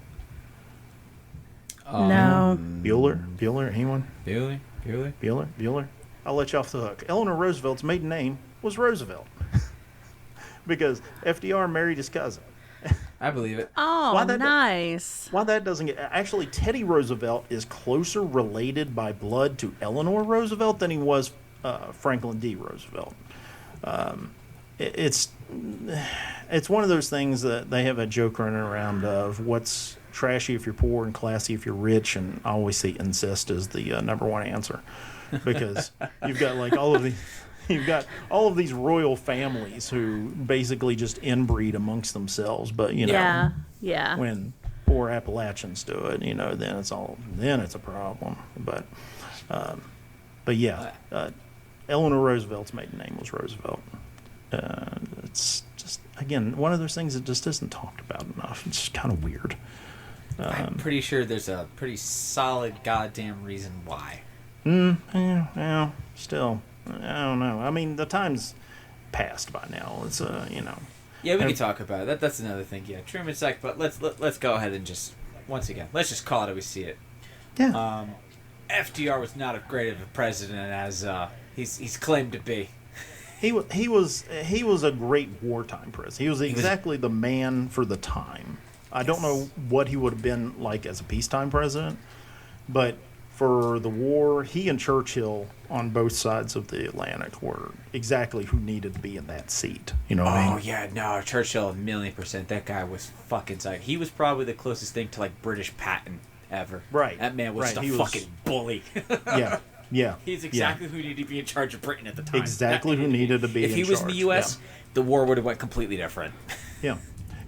No. Bueller? Anyone? Bueller? I'll let you off the hook. Eleanor Roosevelt's maiden name was Roosevelt, because FDR married his cousin. I believe it. Oh, nice. Why that doesn't get... Actually, Teddy Roosevelt is closer related by blood to Eleanor Roosevelt than he was Franklin D. Roosevelt. It's one of those things that they have a joke running around of what's trashy if you're poor and classy if you're rich, and I always say incest is the number one answer, because you've got like all of these royal families who basically just inbreed amongst themselves. But when poor Appalachians do it, then it's a problem. But Eleanor Roosevelt's maiden name was Roosevelt. It's just, again, one of those things that just isn't talked about enough. It's just kind of weird. I'm pretty sure there's a pretty solid goddamn reason why. Still, I don't know. The time's passed by now. It's Yeah, we can talk about it. That's another thing. Yeah, Truman's like, but let's go ahead and just once again, let's just call it how we see it. Yeah. FDR was not as great of a president as he's claimed to be. He was a great wartime president. He was exactly the man for the time. I don't know what he would have been like as a peacetime president, but for the war, he and Churchill on both sides of the Atlantic were exactly who needed to be in that seat. You know what I mean? Oh, yeah, no, Churchill, 1,000,000%. That guy was fucking psych. He was probably the closest thing to, like, British Patton ever. Right. That man was a fucking bully. Yeah. He's exactly who needed to be in charge of Britain at the time. Exactly who needed to be in charge. If he was in the U.S., the war would have went completely different. Yeah.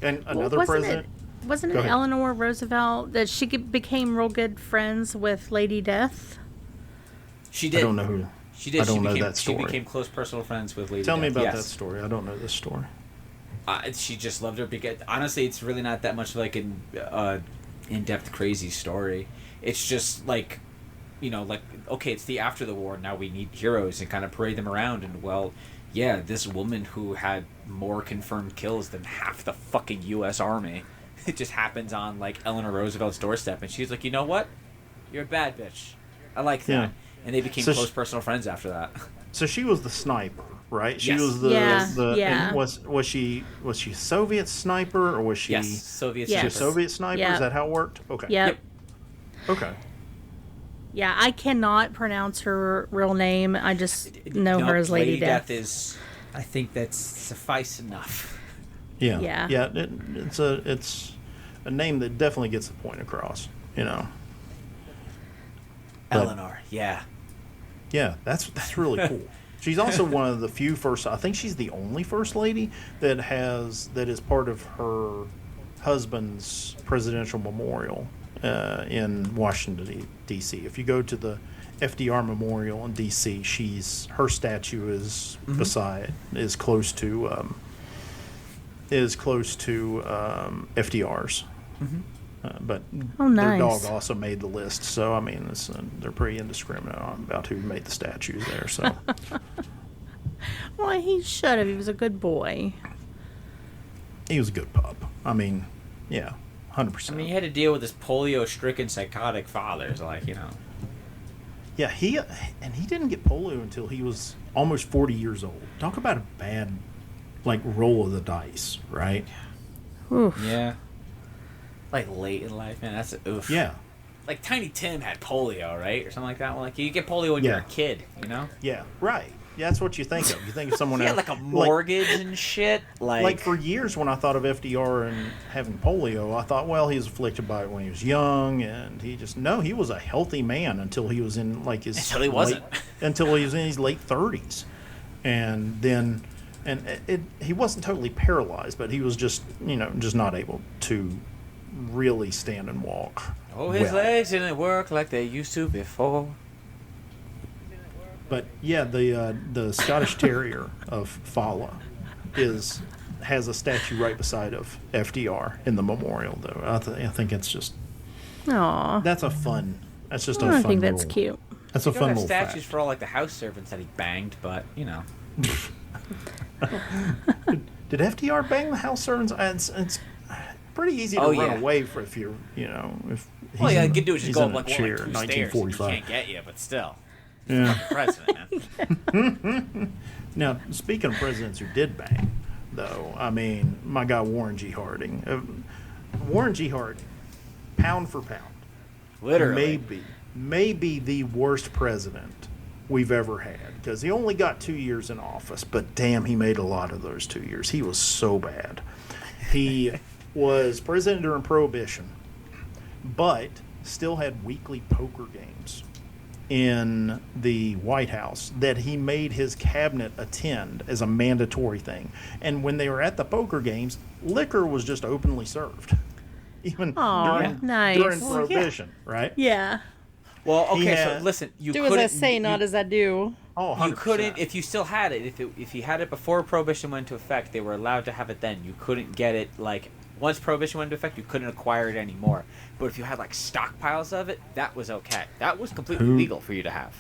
And another president... wasn't Go it ahead. Eleanor Roosevelt that she became real good friends with Lady Death? She did. I don't know who. She did. I don't she know became, that story. She became close personal friends with Lady Tell me Death. about Yes. that story. I don't know this story. She just loved her because honestly, it's really not that much like an in-depth crazy story. It's just like, like okay, it's the after the war. Now we need heroes and kind of parade them around. And well, yeah, this woman who had more confirmed kills than half the fucking U.S. Army, it just happens on like Eleanor Roosevelt's doorstep, and she's like, you know what? You're a bad bitch. I like that. Yeah. And they became So close personal friends after that. So she was the sniper, right? She Yes. was the Yeah. And was she Soviet sniper or was she Yes, Soviet Yes. she a sniper. Soviet sniper? Yep. Is that how it worked? Okay. Yep. Okay. Yeah, I cannot pronounce her real name. I just know Nope, her as Lady Death. is, I think that's suffice enough. Yeah. Yeah. Yeah. It's a name that definitely gets the point across. But- Eleanor, yeah. Yeah, that's really cool. She's also one of the few first. I think she's the only first lady that is part of her husband's presidential memorial in Washington D.C. If you go to the FDR Memorial in D.C., her statue is beside is close to FDR's. But Oh, their nice. dog also made the list, so I mean, they're pretty indiscriminate about who made the statues there. So Well, he should have. He was a good boy. he was a good pup. I mean, yeah, 100%. I mean, he had to deal with his polio-stricken psychotic father. So, Yeah, he didn't get polio until he was almost 40 years old. Talk about a bad, roll of the dice, right? Oof. Yeah. Like, late in life, man, that's oof. Yeah, Like, Tiny Tim had polio, right? Or something like that. Well, you get polio when you're a kid, yeah, right. Yeah, that's what you think of. You think of someone He had, else. a mortgage and shit. For years when I thought of FDR and having polio, I thought, well, he was afflicted by it when he was young, and he was a healthy man until he was in his Until he wasn't. until he was in his late 30s, and then he wasn't totally paralyzed, but he was just not able to really stand and walk. Oh, his well. legs didn't work like they used to before. But yeah, the Scottish Terrier of Fala has a statue right beside of FDR in the memorial, though. I think it's just Aw. that's that's just a fun I think that's little, cute. That's a You don't fun have little statues fact. for all the house servants that he banged, but Did FDR bang the house servants? It's pretty easy to Oh, run yeah. away for if you're if he's well, yeah, in, you could do is just he's go in up a like chair, two stairs. And he 1945. can't get you, but still, Yeah. president, man. Now, speaking of presidents who did bang, though, I mean, my guy Warren G. Harding. Warren G. Harding, pound for pound, Literally. maybe the worst president we've ever had, because he only got 2 years in office, but damn, he made a lot of those 2 years. He was so bad. He was president during Prohibition, but still had weekly poker games in the White House that he made his cabinet attend as a mandatory thing. And when they were at the poker games, liquor was just openly served, even Aw, nice. during Well, Prohibition, right? Yeah. Well, okay, had- so listen, you Do as couldn't I say, not as I do. Oh, You 100%. couldn't if you still had it. If you had it before Prohibition went into effect, they were allowed to have it then. You couldn't get it once Prohibition went into effect, you couldn't acquire it anymore. But if you had stockpiles of it, that was okay. That was completely legal for you to have.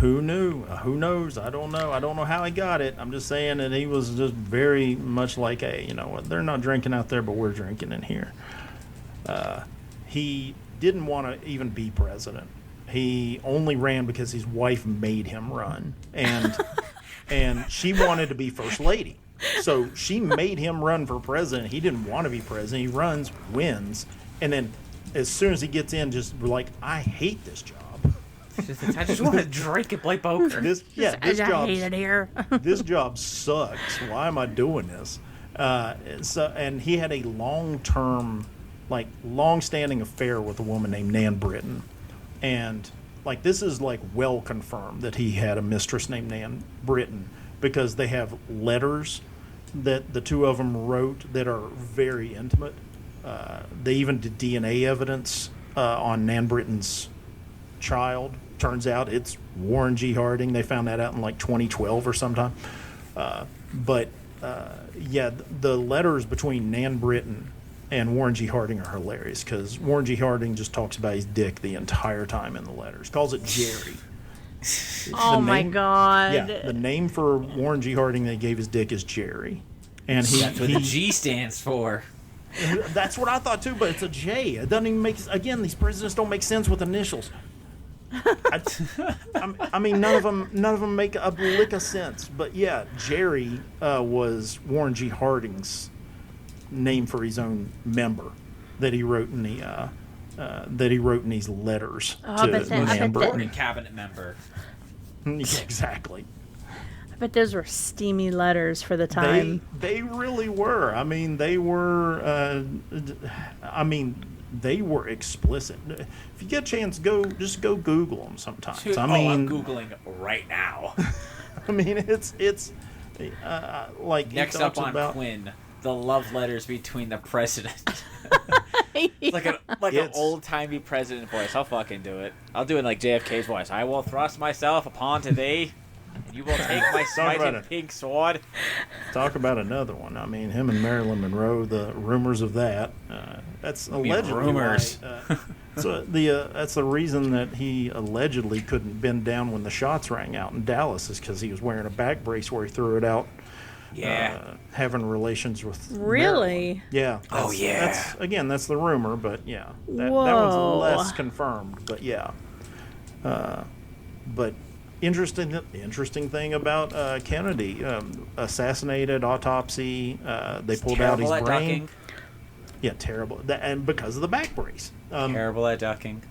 Who knew? Who knows? I don't know. I don't know how he got it. I'm just saying that he was just very much like, hey, you know what? They're not drinking out there, but we're drinking in here. He didn't want to even be president. He only ran because his wife made him run, and she wanted to be first lady. So she made him run for president. He didn't want to be president. He runs, wins, and then as soon as he gets in, just like, I hate this job. I just want to drink and play poker. This I job, hate it here. this job sucks. Why am I doing this? And he had a long-term, long-standing affair with a woman named Nan Britton, and this is well confirmed that he had a mistress named Nan Britton, because they have letters that the two of them wrote that are very intimate, They even did DNA evidence on Nan Britton's child. Turns out it's Warren G. Harding. They found that out in like 2012 or sometime. But the letters between Nan Britton and Warren G. Harding are hilarious because Warren G. Harding just talks about his dick the entire time in the letters. Calls it Jerry. Oh my God. Yeah, the name for Warren G. Harding they gave his dick is Jerry. And That's what the G stands for. That's what I thought too, but it's a J. It doesn't even make. Again, these presidents don't make sense with initials. I mean, none of them make a lick of sense. But yeah, Jerry was Warren G. Harding's name for his own member that he wrote in these letters to Nan Britton. Cabinet member. Exactly. I bet those were steamy letters for the time. They really were. I mean, they were. They were explicit. If you get a chance, just go Google them sometimes. Dude, I'm Googling right now. I mean, it's like next up on Quinn, the love letters between the president. Like an old timey president voice. I'll fucking do it. I'll do it like JFK's voice. I will thrust myself upon thee. You will take my smiting pink sword. Talk about another one. I mean, him and Marilyn Monroe. The rumors of that. That's allegedly rumors. That's the reason that he allegedly couldn't bend down when the shots rang out in Dallas is because he was wearing a back brace where he threw it out. Yeah. Having relations with Really? Marilyn. Yeah. That's the rumor, but yeah. That one's less confirmed, but yeah. But interesting thing about Kennedy, assassinated, autopsy, they pulled out his brain. Ducking. Yeah, terrible. And because of the back brace. Terrible at ducking.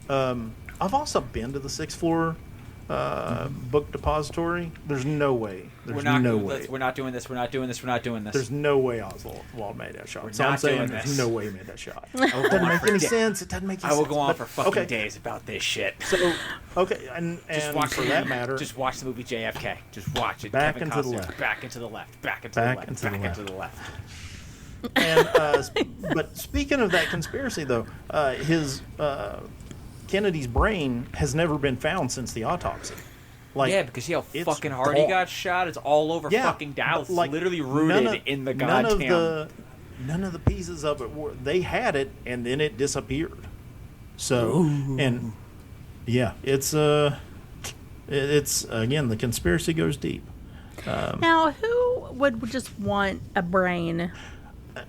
I've also been to the 6th floor book depository. There's no way. We're not doing this. There's no way Oswald made that shot. There's no way he made that shot. It doesn't make any sense. It doesn't make any sense. I will go on for fucking days about this shit. So, okay, and for that matter, just watch the movie JFK. Just watch it. Back and to the left. Back and to the left. Back and to the left. Back and to the left. And but speaking of that conspiracy, though, Kennedy's brain has never been found since the autopsy. Because see how fucking hard he got shot. It's all over fucking Dallas. It's literally rooted in the goddamn. None of the pieces of it were. They had it, and then it disappeared. So, and yeah, it's again, the conspiracy goes deep. Now, who would just want a brain?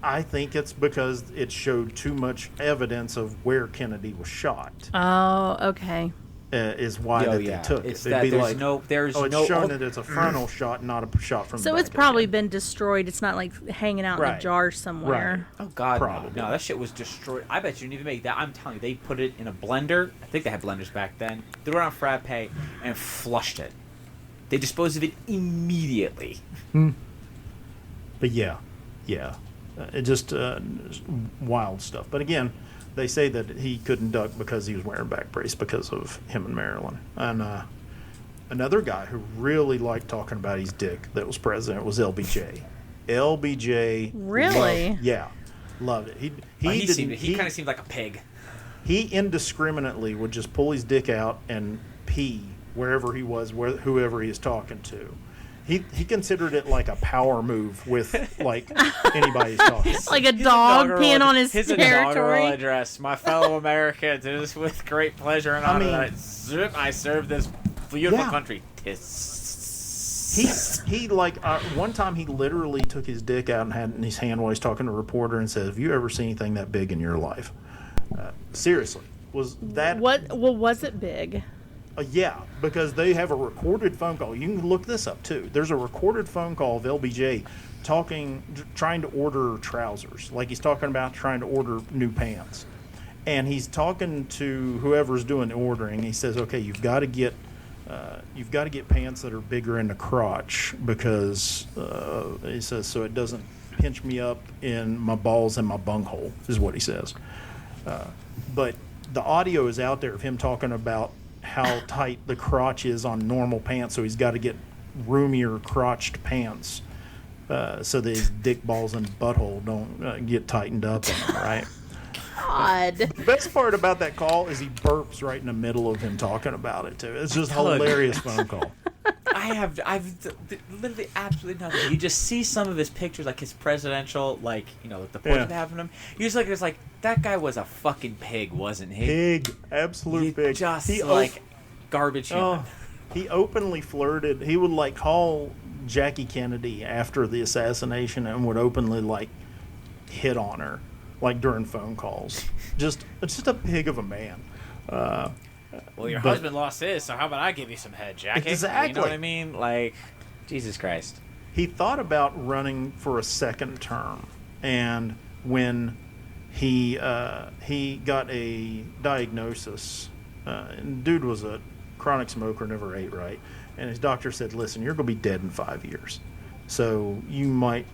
I think it's because it showed too much evidence of where Kennedy was shot. Oh, okay. Is why they took it. It's showing that it's a frontal shot, not a shot from the back. So it's probably been destroyed. It's not like hanging out in a jar somewhere. Right. Oh, God, probably. No, that shit was destroyed. I bet you didn't even make that. I'm telling you, they put it in a blender. I think they had blenders back then. Threw it on frappe and flushed it. They disposed of it immediately. But yeah. It just wild stuff. But again, they say that he couldn't duck because he was wearing a back brace because of him and Marilyn. And another guy who really liked talking about his dick that was president was LBJ. LBJ. Really? Loved it. He kind of seemed like a pig. He indiscriminately would just pull his dick out and pee wherever he was, whoever he is talking to. He considered it like a power move with like anybody he's talking to. Like a dog peeing on his territory. Inaugural address. My fellow Americans, it is with great pleasure and honor that I serve this beautiful country. He like one time he literally took his dick out and had it in his hand while he's talking to a reporter and said, "Have you ever seen anything that big in your life?" Seriously, was that what? Well, was it big? Yeah, because they have a recorded phone call. You can look this up too. There's a recorded phone call of LBJ trying to order trousers, like he's talking about trying to order new pants, and he's talking to whoever's doing the ordering. He says, "Okay, you've got to get pants that are bigger in the crotch because he says so it doesn't pinch me up in my balls and my bunghole," is what he says. But the audio is out there of him talking about how tight the crotch is on normal pants, so he's got to get roomier crotched pants so that his dick balls and butthole don't get tightened up in him, right? God. The best part about that call is he burps right in the middle of him talking about it too. It's just hilarious phone call. I've literally absolutely nothing. You just see some of his pictures, like his presidential, like, you know, the portrait having him. You just look, it's like, that guy was a fucking pig, wasn't he? Pig, absolute pig. Just like garbage human. He openly flirted. He would like call Jackie Kennedy after the assassination and would openly like hit on her, like during phone calls. It's just a pig of a man. Well, your husband lost his, so how about I give you some head, Jackie? Exactly. You know what I mean? Like, Jesus Christ. He thought about running for a second term, and when he got a diagnosis, and dude was a chronic smoker, never ate right, and his doctor said, "Listen, you're going to be dead in 5 years. So you might,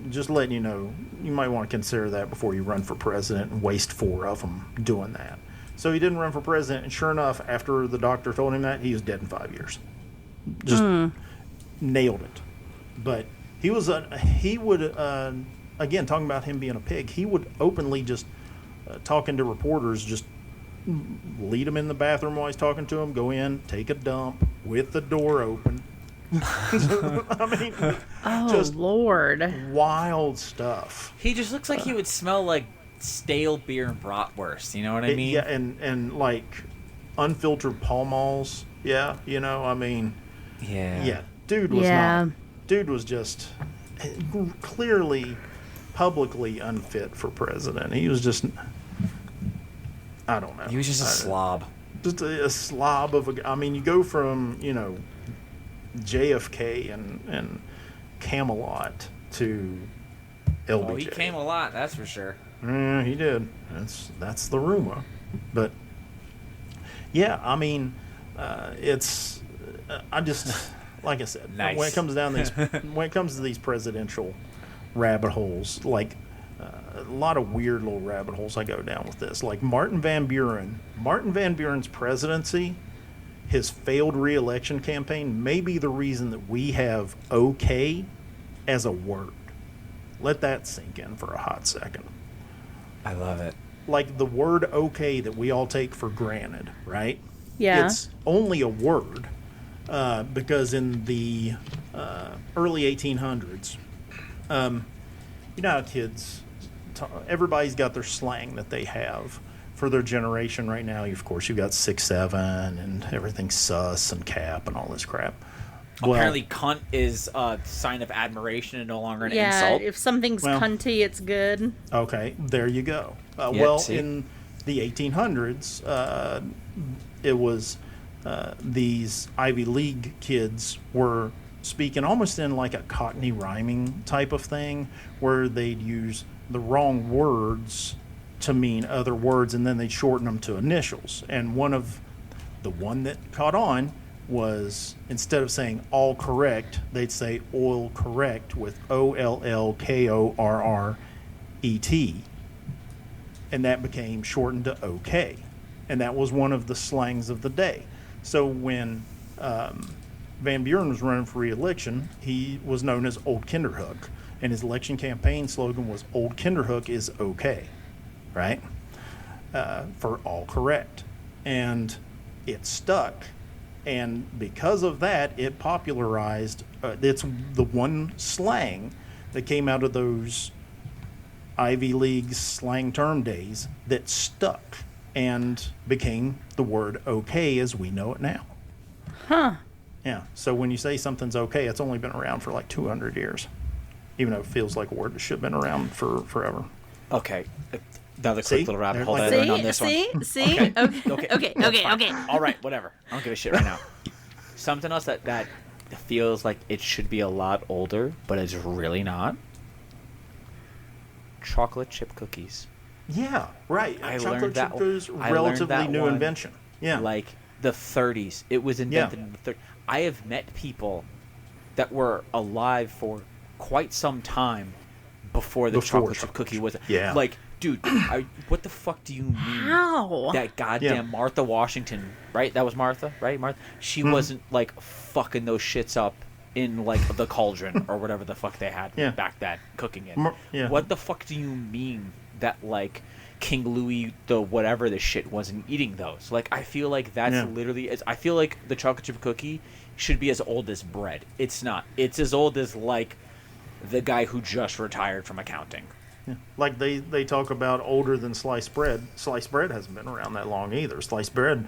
just letting you know, you might want to consider that before you run for president and waste 4 of them doing that." So he didn't run for president, and sure enough, after the doctor told him that, he was dead in 5 years. Just nailed it. But he would, again, talking about him being a pig, he would openly just, talking to reporters, just lead them in the bathroom while he's talking to them, go in, take a dump with the door open. I mean, just Lord. wild stuff. He just looks like he would smell like stale beer and bratwurst. You know what I mean? Yeah, and like unfiltered Pall Malls. Yeah, you know, I mean, Yeah. dude was just clearly publicly unfit for president. He was just, I don't know. He was just a slob. Just a slob of a. I mean, you go from, you know, JFK and Camelot to LBJ. Oh, he came a lot, that's for sure. Yeah, he did. That's the rumor. But yeah, I mean, it's I just like I said, Nice. when it comes down to when it comes to these presidential rabbit holes, like a lot of weird little rabbit holes I go down with this. Like Martin Van Buren's presidency, his failed re-election campaign may be the reason that we have "okay" as a word. Let that sink in for a hot second. I love it. Like the word "okay" that we all take for granted, right? Yeah. It's only a word because in the early 1800s, you know how kids, everybody's got their slang that they have for their generation right now. Of course, you've got 6'7" and everything's sus and cap and all this crap. Well, Apparently, cunt is a sign of admiration and no longer an Yeah, insult. if something's cunty, it's good. okay, there you go. See? In the 1800s, it was these Ivy League kids were speaking almost in like a Cockney rhyming type of thing, where they'd use the wrong words to mean other words, and then they'd shorten them to initials. And the one that caught on was, instead of saying all correct, they'd say oil correct with OLLKORRET. And that became shortened to okay. And that was one of the slangs of the day. So when Van Buren was running for re-election, he was known as Old Kinderhook. And his election campaign slogan was "Old Kinderhook is okay," right? For all correct. And it stuck. And because of that, it popularized, it's the one slang that came out of those Ivy League slang term days that stuck and became the word "okay" as we know it now. Huh. Yeah. So when you say something's okay, it's only been around for like 200 years, even though it feels like a word that should have been around for forever. Okay. Another See? quick little rabbit hole Like that I learned on See? this See? one. See? Okay. Okay. All right, whatever. I don't give a shit right now. Something else that feels like it should be a lot older, but it's really not. Chocolate chip cookies. Yeah, right. I Chocolate learned that chip is I learned relatively that new one, invention. Yeah. Like the 30s. It was invented in the 30s. I have met people that were alive for quite some time before chocolate chip cookie was. Yeah. Like, dude, what the fuck do you mean? How? That goddamn Martha Washington, right? That was Martha, right? Martha. She wasn't like fucking those shits up in like the cauldron or whatever the fuck they had Yeah. back then cooking it. Yeah. What the fuck do you mean that like King Louis the whatever the shit wasn't eating those? Like I feel like that's Yeah. literally I feel like the chocolate chip cookie should be as old as bread. It's not. It's as old as like the guy who just retired from accounting. Yeah. Like they talk about older than sliced bread. Sliced bread hasn't been around that long either. Sliced bread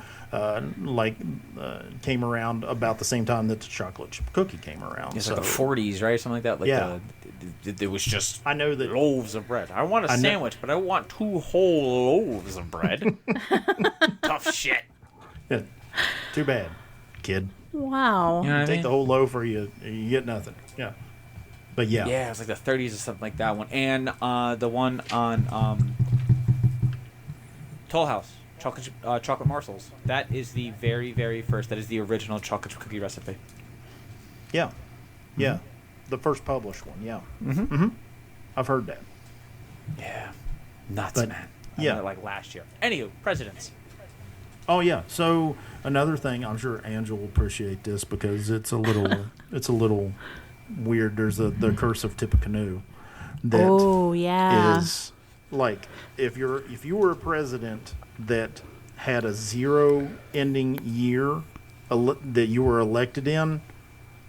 came around about the same time that the chocolate chip cookie came around. It's so, like the 40s, right? Something like that. Like Yeah. it was just I know that loaves of bread. I want a I know- sandwich, but I want 2 whole loaves of bread. Tough shit. Yeah, too bad, kid. Wow. You know what I Take mean? the whole loaf or you get nothing. Yeah. But yeah. Yeah, it was like the 30s or something like that one. And the one on Toll House, chocolate morsels. That is the very, very first. That is the original chocolate chip cookie recipe. Yeah. Yeah. The first published one, yeah. I've heard that. Yeah. Nuts, But, man. yeah. Like last year. Anywho, presidents. Oh yeah. So another thing, I'm sure Angela will appreciate this because it's a little weird. There's the curse of Tippecanoe that Oh, yeah. is like if you were a president that had a zero ending year that you were elected in,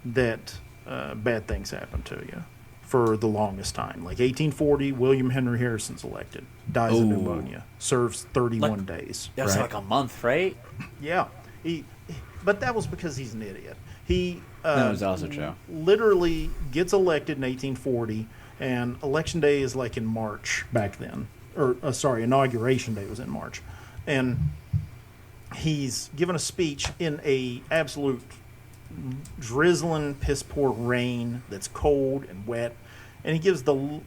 that bad things happened to you for the longest time. Like 1840, William Henry Harrison's elected, dies of Ooh. pneumonia, serves 31 Like- days. That was right? like a month, right? Yeah, but that was because he's an idiot. He That was also true. literally gets elected in 1840, and election day is like in March back then, or inauguration day was in March, and he's given a speech in a absolute drizzling, piss poor rain that's cold and wet, and he gives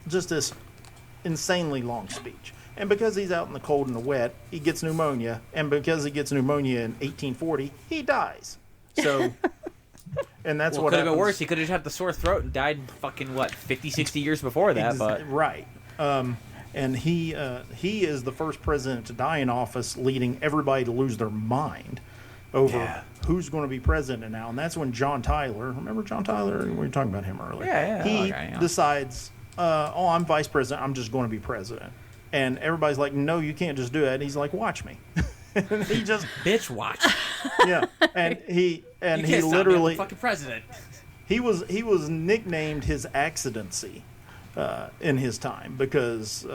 just this insanely long speech. And because he's out in the cold and the wet, he gets pneumonia. And because he gets pneumonia in 1840, he dies. So, and that's Well, what could have been happens. worse. He could have had the sore throat and died fucking, 50, 60 years before that. But Right. And he is the first president to die in office, leading everybody to lose their mind over Yeah. who's going to be president now. And that's when John Tyler, remember John Tyler? We were talking about him earlier. Yeah, He okay, yeah. decides, I'm vice president. I'm just going to be president. And everybody's like, no, you can't just do that. And he's like, watch me. And he just, bitch, watch. yeah. And he You can't stop me, I'm literally, the fucking president. he was nicknamed his accidency in his time because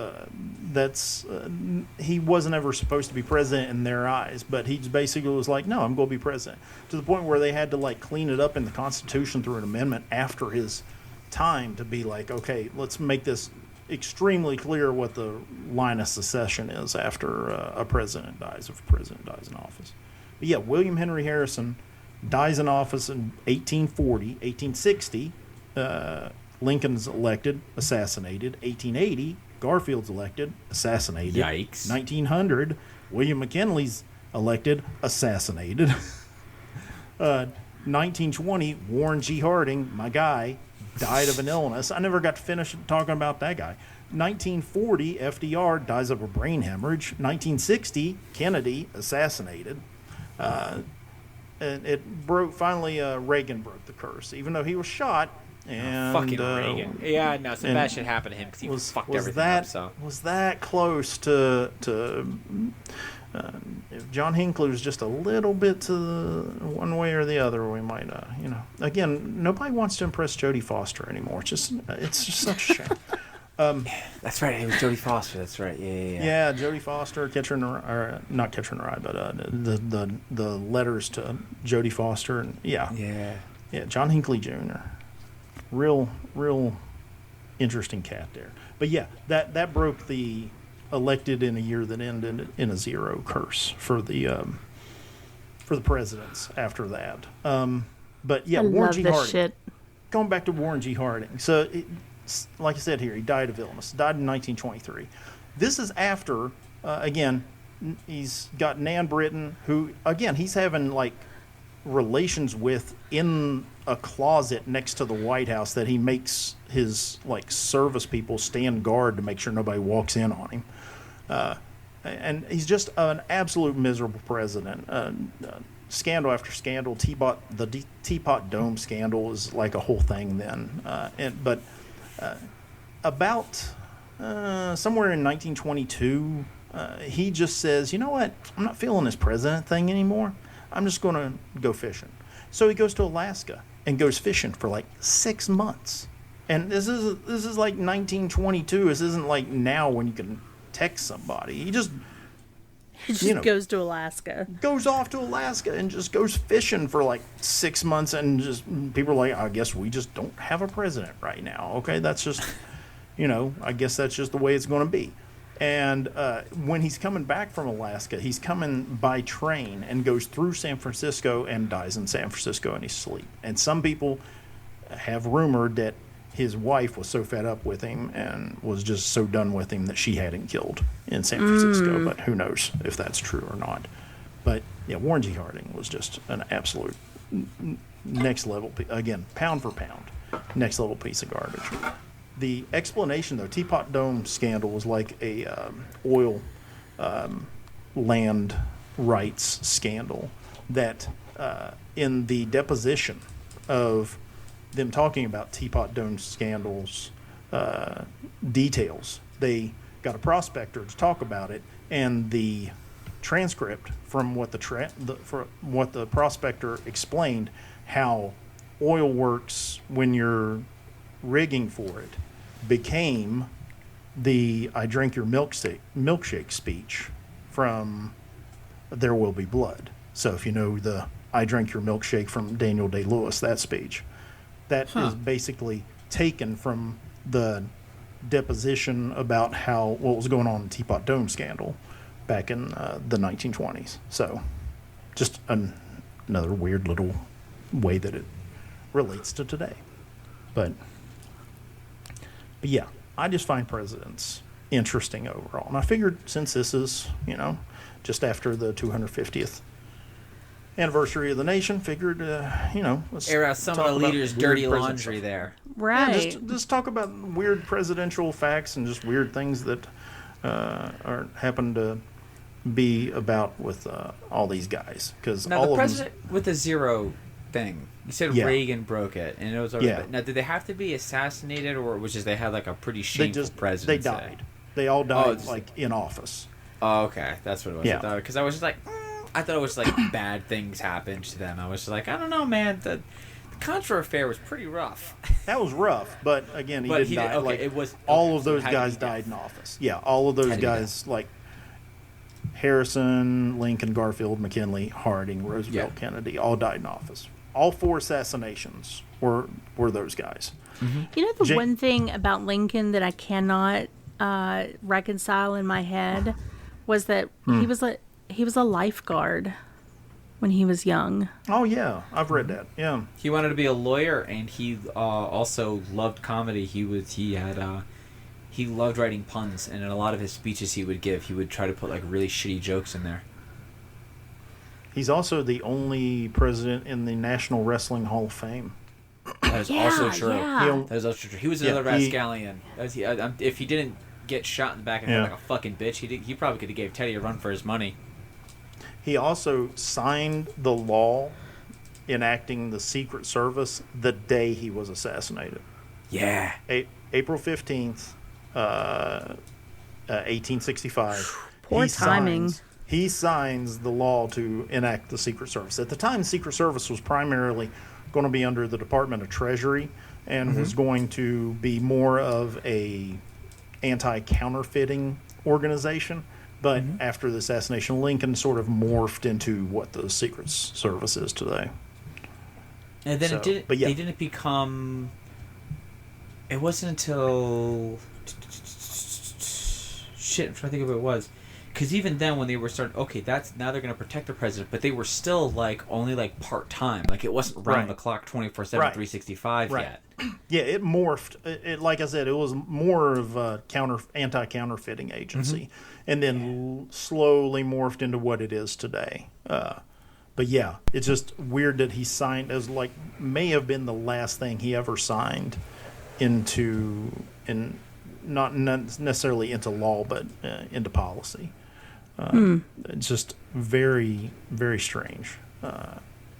he wasn't ever supposed to be president in their eyes, but he basically was like, no, I'm going to be president, to the point where they had to like clean it up in the Constitution through an amendment after his time to be like, okay, let's make this extremely clear what the line of succession is after a president dies, if a president dies in office. But yeah, William Henry Harrison dies in office in 1840. 1860, Lincoln's elected, assassinated. 1880, Garfield's elected, assassinated. Yikes. 1900, William McKinley's elected, assassinated. 1920, Warren G. Harding, my guy, died of an illness. I never got to finish talking about that guy. 1940, FDR dies of a brain hemorrhage. 1960, Kennedy assassinated. And it broke. Finally, Reagan broke the curse, even though he was shot. And Fucking Reagan. Yeah, no, some and bad shit happened to him because he fucked everything up. So was that close to if John Hinckley was just a little bit to the one way or the other, we might, again, nobody wants to impress Jodie Foster anymore. It's just such a shame. that's right. It was Jodie Foster. That's right. Yeah. Yeah, Jodie Foster, Catcher in the Rye, or not Catcher in the Rye, but the letters to Jodie Foster, and Yeah. John Hinckley Jr. Real interesting cat there. But yeah, that broke the elected in a year that ended in a zero curse for the presidents after that. But yeah, I Warren love G. this Harding. shit. Going back to Warren G. Harding. So, like I said here, he died of illness. Died in 1923. This is after, again, he's got Nan Britton, who, again, he's having, like, relations with in a closet next to the White House that he makes his, like, service people stand guard to make sure nobody walks in on him. And he's just an absolute miserable president. scandal after scandal. The Teapot Dome scandal is like a whole thing then. But about somewhere in 1922, he just says, you know what? I'm not feeling this president thing anymore. I'm just going to go fishing. So he goes to Alaska and goes fishing for like 6 months. And this is like 1922. This isn't like now when you can text somebody. He just goes to Alaska. Goes off to Alaska and just goes fishing for like 6 months, and just people are like, I guess we just don't have a president right now. Okay, that's just, I guess that's just the way it's going to be. And when he's coming back from Alaska, he's coming by train and goes through San Francisco and dies in San Francisco in his sleep. And some people have rumored that his wife was so fed up with him and was just so done with him that she had him killed in San Francisco. But who knows if that's true or not. But yeah, Warren G. Harding was just an absolute next level, again, pound for pound, next level piece of garbage. The explanation, though, Teapot Dome scandal was like a oil land rights scandal that in the deposition of them talking about Teapot Dome scandals details, they got a prospector to talk about it, and the transcript from what the prospector explained how oil works when you're rigging for it became the I drank your milkshake speech from There Will Be Blood. So if you know the I drank your milkshake from Daniel Day-Lewis, that speech, that is basically taken from the deposition about what was going on in the Teapot Dome scandal back in the 1920s. So just another weird little way that it relates to today. But yeah, I just find presidents interesting overall. And I figured since this is, just after the 250th anniversary of the nation, figured, let's air out some of the leaders' dirty laundry there. Right. Yeah, just talk about weird presidential facts and just weird things that happen to be about with all these guys. Because now, all the of president with the zero thing, you said Reagan broke it, and it was already. Yeah. Now, did they have to be assassinated, or was just they had like a pretty shameful presidency? They died. They all died in office. Oh, okay, that's what it was. Yeah. Because I was just like, I thought it was like bad things happened to them. I was just like, I don't know, man. The Contra affair was pretty rough. That was rough, but again, he didn't die. Okay, it was all of those guys died in office. Yeah, all of those guys like Harrison, Lincoln, Garfield, McKinley, Harding, Roosevelt, Kennedy, all died in office. All 4 assassinations were those guys. Mm-hmm. The one thing about Lincoln that I cannot reconcile in my head was that he was a lifeguard when he was young. Oh yeah, I've read that. Yeah, he wanted to be a lawyer, and he also loved comedy. He loved writing puns, and in a lot of his speeches he would try to put like really shitty jokes in there. He's also the only president in the National Wrestling Hall of Fame. That is also true. Yeah. That is also true. He was another rascallion. If he didn't get shot in the back of the head like a fucking bitch, he probably could have gave Teddy a run for his money. He also signed the law enacting the Secret Service the day he was assassinated. Yeah. April 15th, 1865. Poor timing. He signs the law to enact the Secret Service. At the time, the Secret Service was primarily going to be under the Department of Treasury and was going to be more of a anti-counterfeiting organization. But after the assassination, Lincoln sort of morphed into what the Secret Service is today. And then they didn't become... It wasn't until... Shit, I'm trying to think of what it was. Because even then, when they were starting, now they're going to protect the president, but they were still only part time. Like it wasn't round the clock, 24/7, 365 yet. Yeah, it morphed. It like I said, it was more of a anti-counterfeiting agency, and then slowly morphed into what it is today. But yeah, it's just weird that he signed as may have been the last thing he ever signed not necessarily into law, but into policy. It's just very, very strange.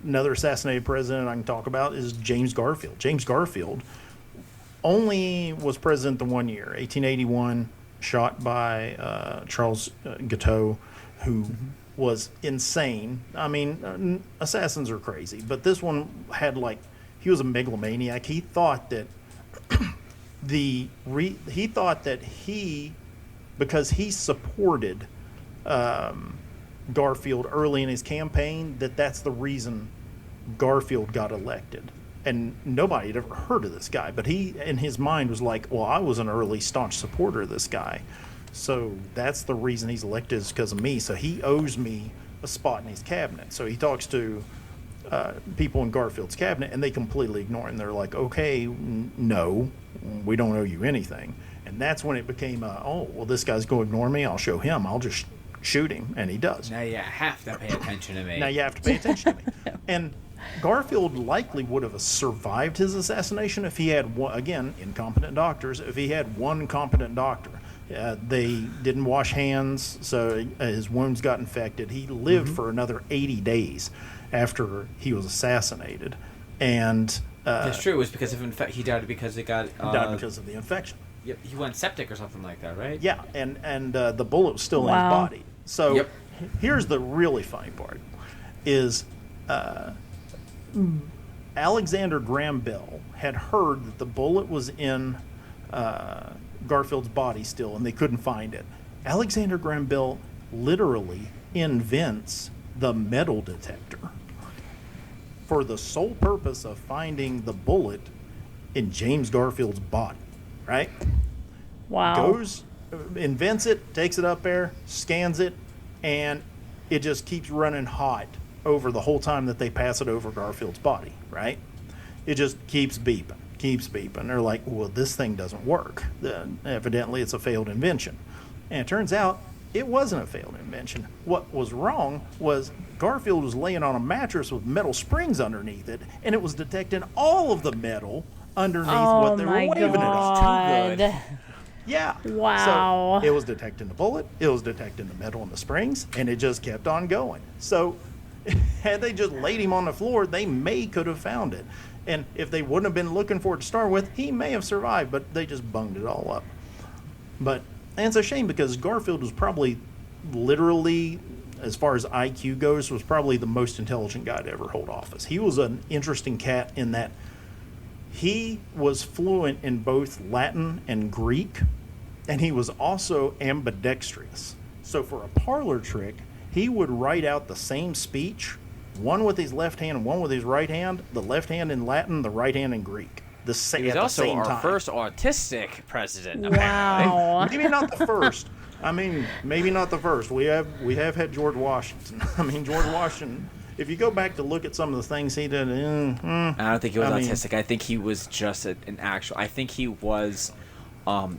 Another assassinated president I can talk about is James Garfield. James Garfield only was president the 1 year, 1881, shot by Charles Guiteau, who was insane. I mean, assassins are crazy, but this one had he was a megalomaniac. He thought that because he supported Garfield early in his campaign, that's the reason Garfield got elected. And nobody had ever heard of this guy, but he, in his mind, was like, well, I was an early staunch supporter of this guy, so that's the reason he's elected, is because of me, so he owes me a spot in his cabinet. So he talks to people in Garfield's cabinet, and they completely ignore him. They're like, okay, no, we don't owe you anything. And that's when it became, oh, well, this guy's going to ignore me, I'll show him, I'll just shoot him, and he does. Now you have to pay attention to me. Now you have to pay attention to me. And Garfield likely would have survived his assassination if he had one, again, incompetent doctors, if he had one competent doctor. They didn't wash hands, so his wounds got infected. He lived for another 80 days after he was assassinated. And that's true. It was because of he died because it got... died because of the infection. Yep, he went septic or something like that, right? Yeah, and the bullet was still in his body. So here's the really funny part, is Alexander Graham Bell had heard that the bullet was in Garfield's body still, and they couldn't find it. Alexander Graham Bell literally invents the metal detector for the sole purpose of finding the bullet in James Garfield's body, right? Wow. Invents it, takes it up there, scans it, and it just keeps running hot over the whole time that they pass it over Garfield's body, right? It just keeps beeping. They're like, well, this thing doesn't work. Evidently, it's a failed invention. And it turns out it wasn't a failed invention. What was wrong was Garfield was laying on a mattress with metal springs underneath it, and it was detecting all of the metal underneath what they were waving at us. Too good. Yeah. Wow. So it was detecting the bullet, it was detecting the metal and the springs, and it just kept on going. So had they just laid him on the floor, they could have found it. And if they wouldn't have been looking for it to start with, he may have survived, but they just bunged it all up. And it's a shame, because Garfield was probably literally, as far as IQ goes, was probably the most intelligent guy to ever hold office. He was an interesting cat in that he was fluent in both Latin and Greek, and he was also ambidextrous. So for a parlor trick, he would write out the same speech, one with his left hand and one with his right hand, the left hand in Latin, the right hand in Greek. He was also our first autistic president. Wow. Maybe not the first. I mean, maybe not the first. We have had George Washington. I mean, George Washington, if you go back to look at some of the things he did, I don't think he was autistic. I think he was just an actual... I think he was...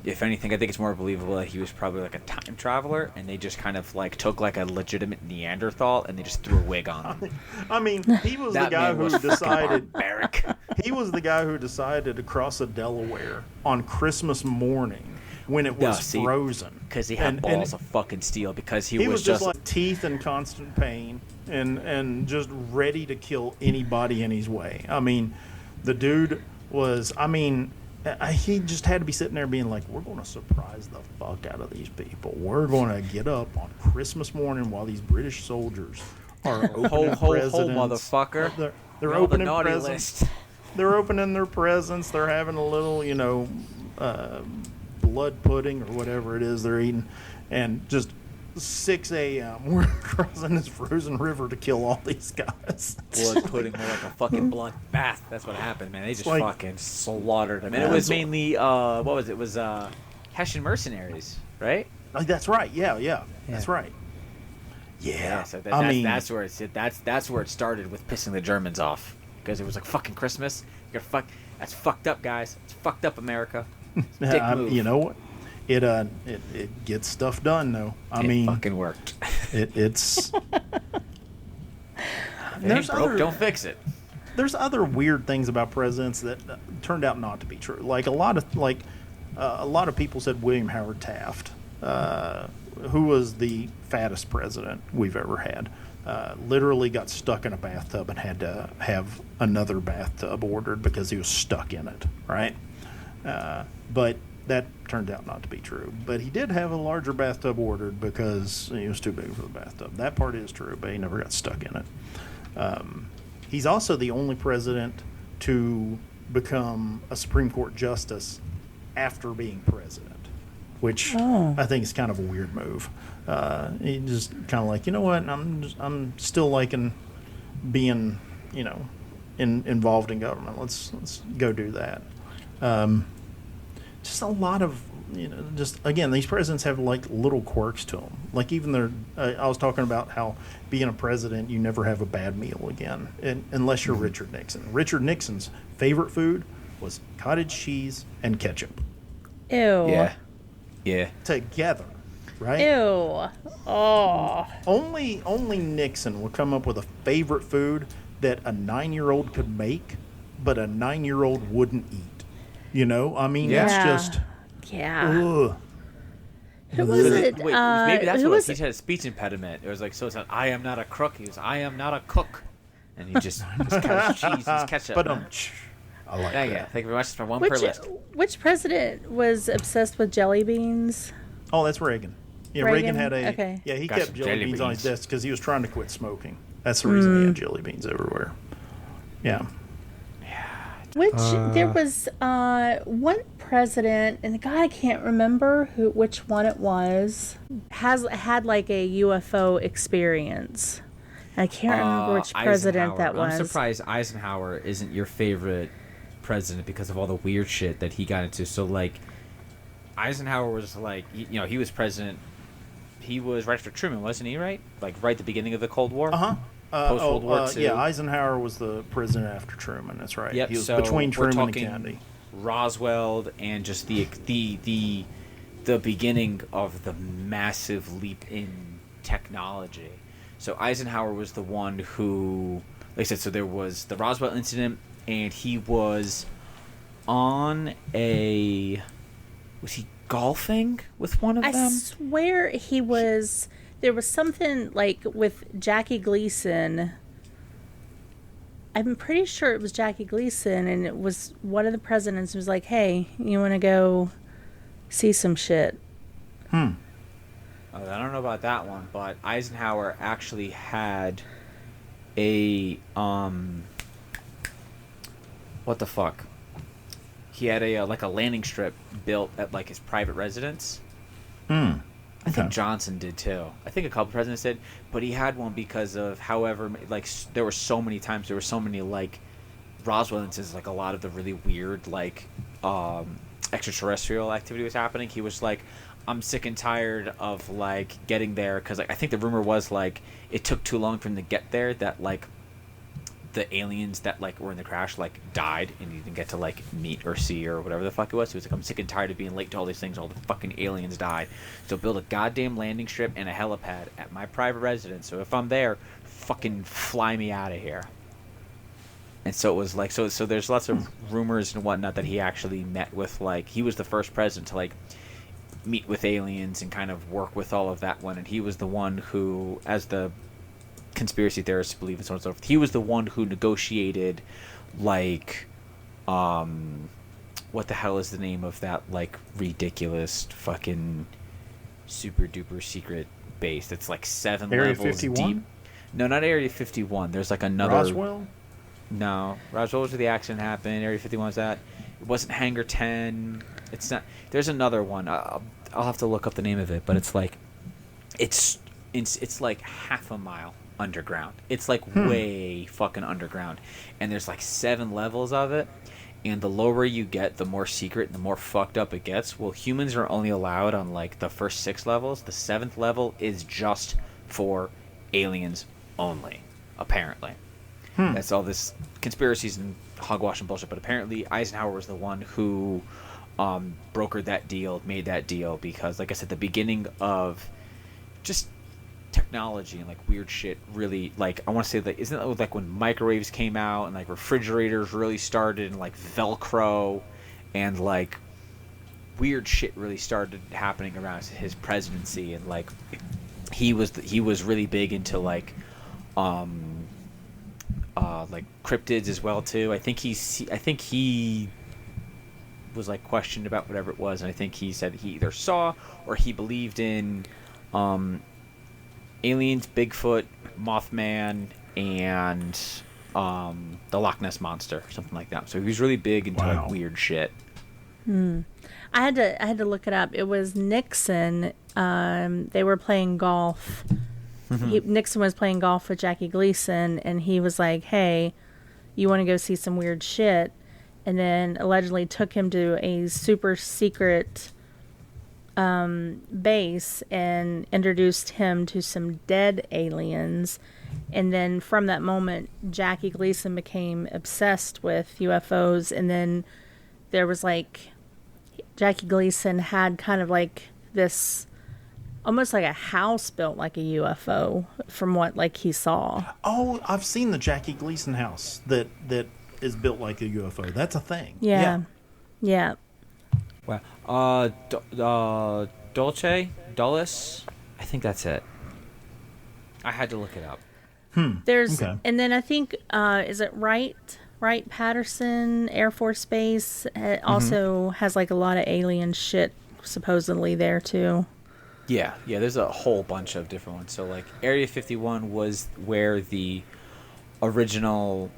if anything, I think it's more believable that he was probably like a time traveler, and they just kind of like took like a legitimate Neanderthal and they just threw a wig on him. I mean, he was the guy who decided. He was the guy who decided to cross the Delaware on Christmas morning when it was frozen, because he had balls of fucking steel. Because he was just like teeth in constant pain and just ready to kill anybody in his way. I mean, the dude was. I mean. He just had to be sitting there being like, we're going to surprise the fuck out of these people. We're going to get up on Christmas morning while these British soldiers are opening presents. Motherfucker. They're opening presents. They're opening their presents. They're having a little, blood pudding or whatever it is they're eating. And just 6 a.m. we're crossing this frozen river to kill all these guys. Blood pudding more like a fucking blood bath. That's what happened, man. They just fucking slaughtered them. And it was mainly what was it? It was Hessian mercenaries, right? That's right. Yeah. That's right. Yeah. So that's where it started with pissing the Germans off, because it was like fucking Christmas. That's fucked up, guys. It's fucked up, America. Dick move. You know what? It gets stuff done, though. It fucking worked. It's. Don't fix it. There's other weird things about presidents that turned out not to be true. Like a lot of people said William Howard Taft, who was the fattest president we've ever had. literally got stuck in a bathtub and had to have another bathtub ordered because he was stuck in it, right? But that turned out not to be true. But he did have a larger bathtub ordered because he was too big for the bathtub. That part is true, but he never got stuck in it. He's also the only president to become a Supreme Court justice after being president, which I think is kind of a weird move. He just kind of like, you know what, I'm still liking being, involved in government. Let's go do that. Just a lot of, just again, these presidents have like little quirks to them. Like even I was talking about how being a president, you never have a bad meal again, unless you're Richard Nixon. Richard Nixon's favorite food was cottage cheese and ketchup. Ew. Yeah. Together, right? Ew. Oh. Only Nixon would come up with a favorite food that a 9-year-old could make, but a 9-year-old wouldn't eat. I mean, it's just... Yeah. Ugh. Who was it? Wait, maybe that's who what was he had a speech impediment. It was like, so it's like, I am not a crook. He was, I am not a cook. And he just cottage cheese and ketchup. But I like Thank that. you. Thank you very much. That's my one per list. Which president was obsessed with jelly beans? Oh, that's Reagan. Yeah, Reagan had a... Okay. Yeah, he Gosh, kept jelly jelly beans on his beans. desk because he was trying to quit smoking. That's the reason he had jelly beans everywhere. Yeah. Which there was one president, and God, I can't remember which one it was, had like a UFO experience. I can't remember which president that was. I'm surprised Eisenhower isn't your favorite president because of all the weird shit that he got into. So like, Eisenhower was like, he was president. He was right after Truman, wasn't he? Right, like right at the beginning of the Cold War. Post World War II. Yeah, Eisenhower was the president after Truman. That's right. Yep. He was So between we're Truman and talking Kennedy. Roswell and just the beginning of the massive leap in technology. So Eisenhower was the one who, like I said, so there was the Roswell incident, and he was was he golfing with one of them? I swear he was. There was something like with Jackie Gleason. I'm pretty sure it was Jackie Gleason, and it was one of the presidents who was like, "Hey, you want to go see some shit?" I don't know about that one, but Eisenhower actually had a what the fuck? He had a like a landing strip built at like his private residence. I think Johnson did too. I think a couple presidents did, but he had one because of however like there were so many times there were so many like Roswell instances, like a lot of the really weird like extraterrestrial activity was happening. He was like, I'm sick and tired of like getting there because like, I think the rumor was like it took too long for him to get there that like the aliens that like were in the crash like died and he didn't get to like meet or see or whatever the fuck it was. He was like, I'm sick and tired of being late to all these things. All the fucking aliens died. So build a goddamn landing strip and a helipad at my private residence. So if I'm there, fucking fly me out of here. And so it was like so there's lots of rumors and whatnot that he actually met with like he was the first president to like meet with aliens and kind of work with all of that one, and he was the one who, as the conspiracy theorists believe and so on and so forth, he was the one who negotiated like what the hell is the name of that like ridiculous fucking super duper secret base that's like 7 Area levels 51? deep? No, not Area 51. There's like another Roswell? No, Roswell was where the accident happened. Area 51 was that. It wasn't Hangar 10. It's not. There's another one. I'll have to look up the name of it, but it's like it's like half a mile underground. It's like way fucking underground, and there's like 7 levels of it. And the lower you get, the more secret and the more fucked up it gets. Well, humans are only allowed on like the first 6 levels. The 7th level is just for aliens only, apparently. That's all this conspiracies and hogwash and bullshit. But apparently Eisenhower was the one who brokered that deal, made that deal, because, like I said, the beginning of just technology and like weird shit really, like, I want to say that, isn't it like when microwaves came out and like refrigerators really started and like Velcro and like weird shit really started happening around his presidency, and like he was really big into like like cryptids as well too. I think he was like questioned about whatever it was, and I think he said he either saw or he believed in aliens, Bigfoot, Mothman, and the Loch Ness monster, or something like that. So he was really big into like weird shit. I had to look it up. It was Nixon. They were playing golf. Nixon was playing golf with Jackie Gleason, and he was like, "Hey, you want to go see some weird shit?" And then allegedly took him to a super secret base and introduced him to some dead aliens. And then from that moment, Jackie Gleason became obsessed with UFOs. And then there was like, Jackie Gleason had kind of like this, almost like a house built like a UFO from what like he saw. Oh, I've seen the Jackie Gleason house that is built like a UFO. That's a thing. Yeah. Wow. Dulles? I think that's it. I had to look it up. There's, and then I think, is it Wright Patterson Air Force Base also has like a lot of alien shit supposedly there too. Yeah, there's a whole bunch of different ones. So like Area 51 was where the original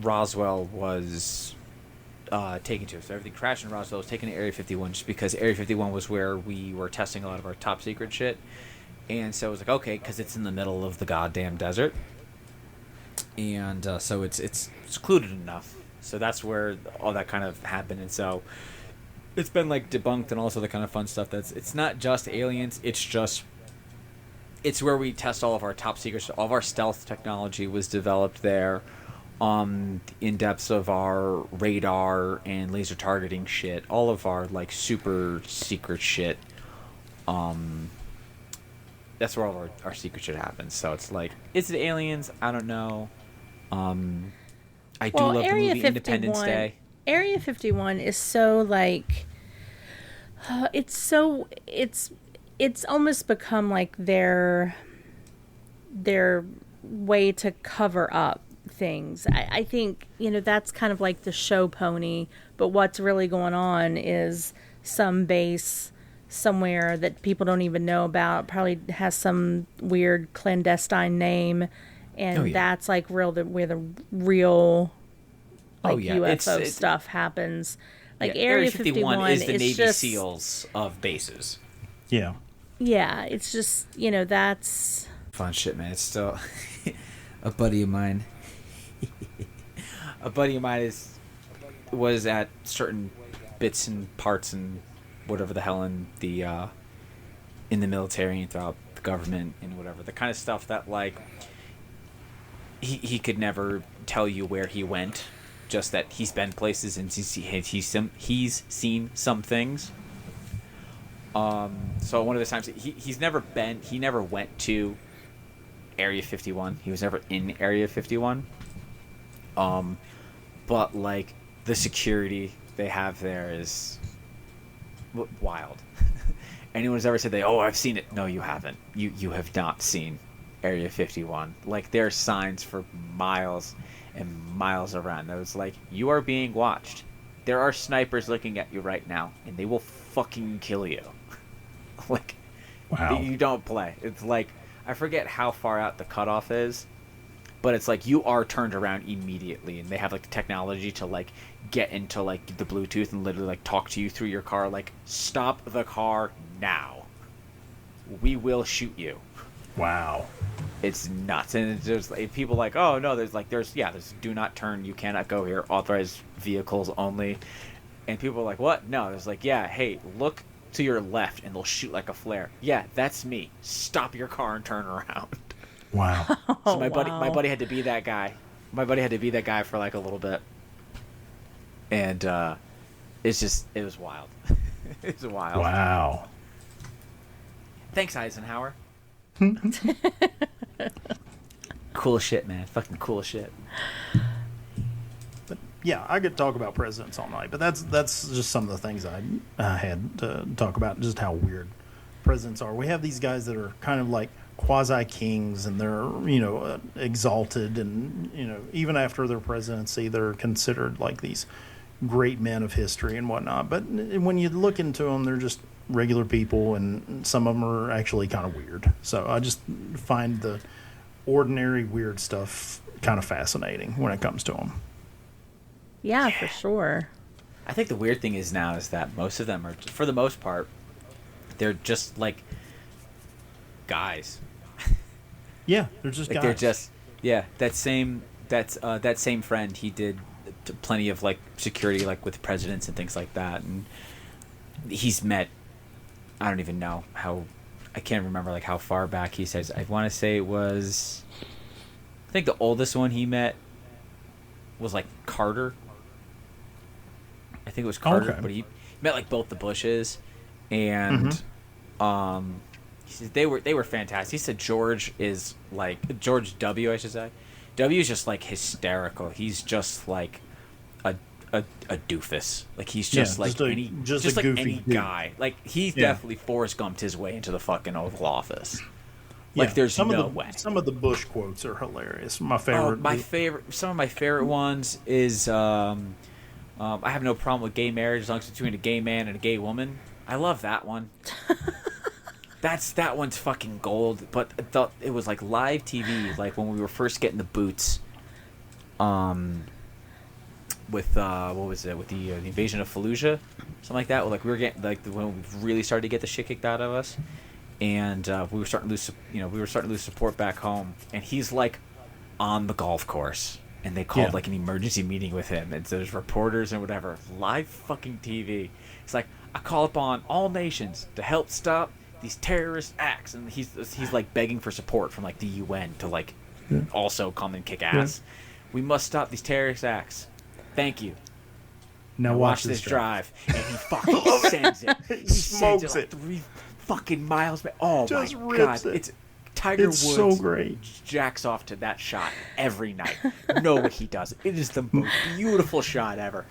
Roswell was taken to. So everything crashed in Roswell was taken to Area 51 just because Area 51 was where we were testing a lot of our top secret shit. And so it was like, okay, because it's in the middle of the goddamn desert. And so it's secluded enough. So that's where all that kind of happened. And so it's been like debunked and all this other kind of fun stuff. It's not just aliens. It's where we test all of our top secrets. All of our stealth technology was developed there. In depths of our radar and laser targeting shit. All of our like super secret shit. That's where all of our secret shit happens. So it's like, is it aliens? I don't know. I do love the movie Independence Day. Area 51 is so like, it's almost become like their way to cover up things. I think, that's kind of like the show pony, but what's really going on is some base somewhere that people don't even know about, probably has some weird clandestine name, and that's like where the real like UFO stuff happens. Like Area 51 is the Navy just, SEALs of bases. Yeah, it's just that's fun shit, man. It's still a buddy of mine. Was at certain bits and parts and whatever the hell in the military and throughout the government and whatever, the kind of stuff that like he could never tell you where he went, just that he's been places and he's seen some things. So one of the times he never went to Area 51. He was never in Area 51. But like the security they have there is wild. Anyone's ever said I've seen it? No, you haven't. You have not seen Area 51. Like there are signs for miles and miles around. That was like, you are being watched. There are snipers looking at you right now, and they will fucking kill you. Like, wow. You don't play. It's like, I forget how far out the cutoff is, but it's like you are turned around immediately, and they have like the technology to like get into like the Bluetooth and literally like talk to you through your car. Like, stop the car now. We will shoot you. Wow. It's nuts. And there's like, people like, oh no, there's do not turn, you cannot go here, authorized vehicles only. And people are like, what? No, there's like, yeah, hey, look to your left and they'll shoot like a flare. Yeah, that's me. Stop your car and turn around. Wow. So my buddy had to be that guy. My buddy had to be that guy for like a little bit. And it was wild. It was wild. Wow. Thanks, Eisenhower. Cool shit, man. Fucking cool shit. But yeah, I could talk about presidents all night, but that's just some of the things I had to talk about, just how weird presidents are. We have these guys that are kind of like quasi kings, and they're exalted, and even after their presidency, they're considered like these great men of history and whatnot. But when you look into them, they're just regular people, and some of them are actually kind of weird. So I just find the ordinary weird stuff kind of fascinating when it comes to them. Yeah, for sure. I think the weird thing is that most of them are, for the most part, they're just like guys. Yeah, they're just like guys. They're just that same friend, he did plenty of like security, like with presidents and things like that, and he's met, I don't even know how, I can't remember like how far back he says. I want to say it was, I think the oldest one he met was like Carter. I think it was Carter, Okay. but he met like both the Bushes, and he said they were fantastic. He said George is like George W. I should say. W is just like hysterical. He's just like a doofus. Like he's just like any goofy dude. guy. Like he's definitely Forrest Gumped his way into the fucking Oval Office. Like there's some no of the, way. Some of the Bush quotes are hilarious. My favorite. Some of my favorite ones is I have no problem with gay marriage as long as it's between a gay man and a gay woman. I love that one. That one's fucking gold. But I thought it was like live TV, like when we were first getting the boots. With what was it? With the invasion of Fallujah, something like that. Like we were getting like when we really started to get the shit kicked out of us, and we were starting to lose support back home. And he's like on the golf course, and they called like an emergency meeting with him, and so there's reporters and whatever, live fucking TV. It's like, I call upon all nations to help stop these terrorist acts, and he's like begging for support from like the UN to like also come and kick ass. We must stop these terrorist acts. Thank you. Now watch this drive. And he fucking sends it. He smokes sends it it. like 3 fucking miles back. Oh Just my god. it. It's Tiger It's Woods so great. jacks off to that shot every night. No way he does it. It is the most beautiful shot ever.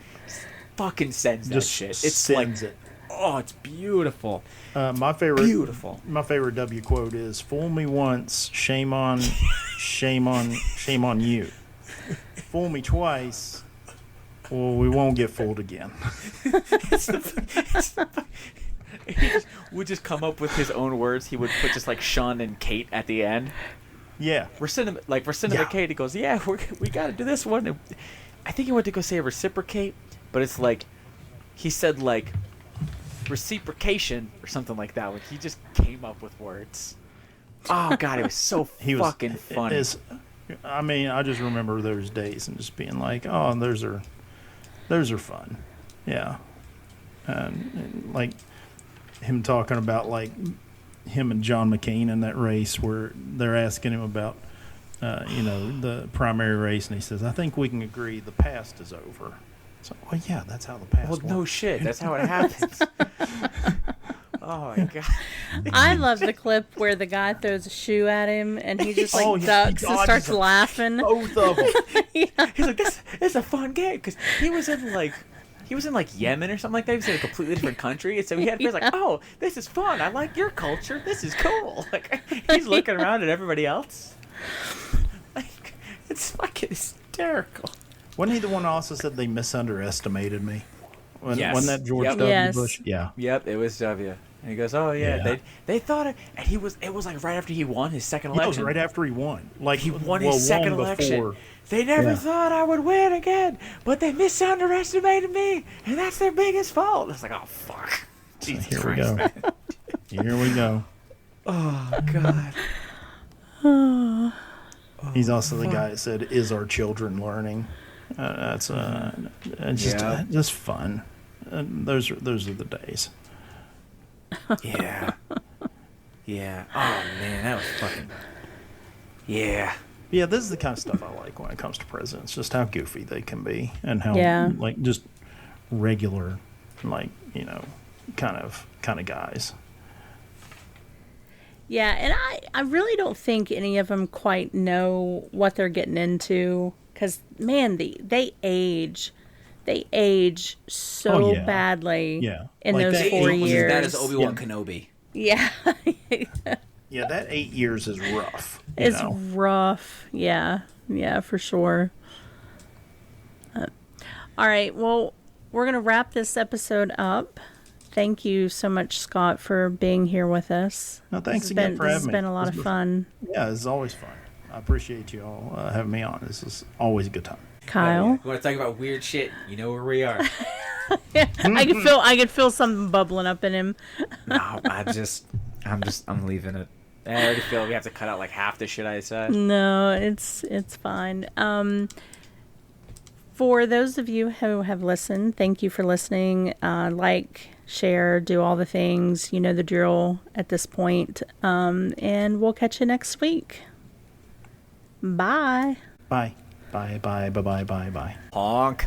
Fucking sends that shit. It's sends like it. Oh, it's beautiful. My favorite W quote is "Fool me once, shame on you. Fool me twice, well, we won't get fooled again." He would just come up with his own words. He would put just like Sean and Kate at the end. Yeah, We're sending Kate. He goes, "Yeah, we got to do this one." And I think he went to go say reciprocate, but it's like he said like reciprocation or something like that. Like he just came up with words. Oh god, it was so fucking funny. I mean, I just remember those days and just being like, "Oh, those are fun." Yeah, and like him talking about like him and John McCain in that race where they're asking him about the primary race, and he says, "I think we can agree the past is over." So, well, yeah, that's how the past works. No shit, that's how it happens. Oh my god! I love the clip where the guy throws a shoe at him and he just like he ducks and dodges starts him. laughing. Both of them. He's like, "This is a fun game," because he was in like Yemen or something like that. He was in a completely different country, and so he had to be like, "Oh, this is fun. I like your culture. This is cool." Like he's looking around at everybody else. Like it's fucking hysterical. Wasn't he the one who also said they misunderestimated me? Yes. Wasn't that George Yep. W. Yes. Bush? Yeah. Yep, it was W. And he goes, "Oh yeah, Yeah. they thought it." And it was like right after he won his second It was election. right after he won. Like He won his second election. Before. They never Yeah. thought I would win again, but they misunderestimated me, and that's their biggest fault. It's like, oh fuck, Jesus Here Christ, we go. man. Here we go. Oh god. He's also the guy that said, "Is our children learning?" That's just fun. Those are the days. Yeah. Yeah. Oh man, that was fucking. Yeah. Yeah, this is the kind of stuff I like when it comes to presidents. Just how goofy they can be, and how like just regular, like kind of guys. Yeah, and I really don't think any of them quite know what they're getting into because, man, they age so badly Yeah. in Like those they 4 age years. That is Obi-Wan Kenobi. Yeah. Yeah, that 8 years is rough. It's rough. Yeah, for sure. All right, well, we're going to wrap this episode up. Thank you so much, Scott, for being here with us. No, thanks again for having me. This has been a lot of fun. Yeah, it's always fun. I appreciate you all having me on. This is always a good time. Kyle, you want to talk about weird shit? You know where we are. I could feel something bubbling up in him. No, I'm leaving it. I already feel we have to cut out like half the shit I said. No, it's fine. For those of you who have listened, thank you for listening. Like, share, do all the things. You know the drill at this point. And we'll catch you next week. Bye. Bye. Bye. Bye. Bye. Bye. Bye. Bye. Honk.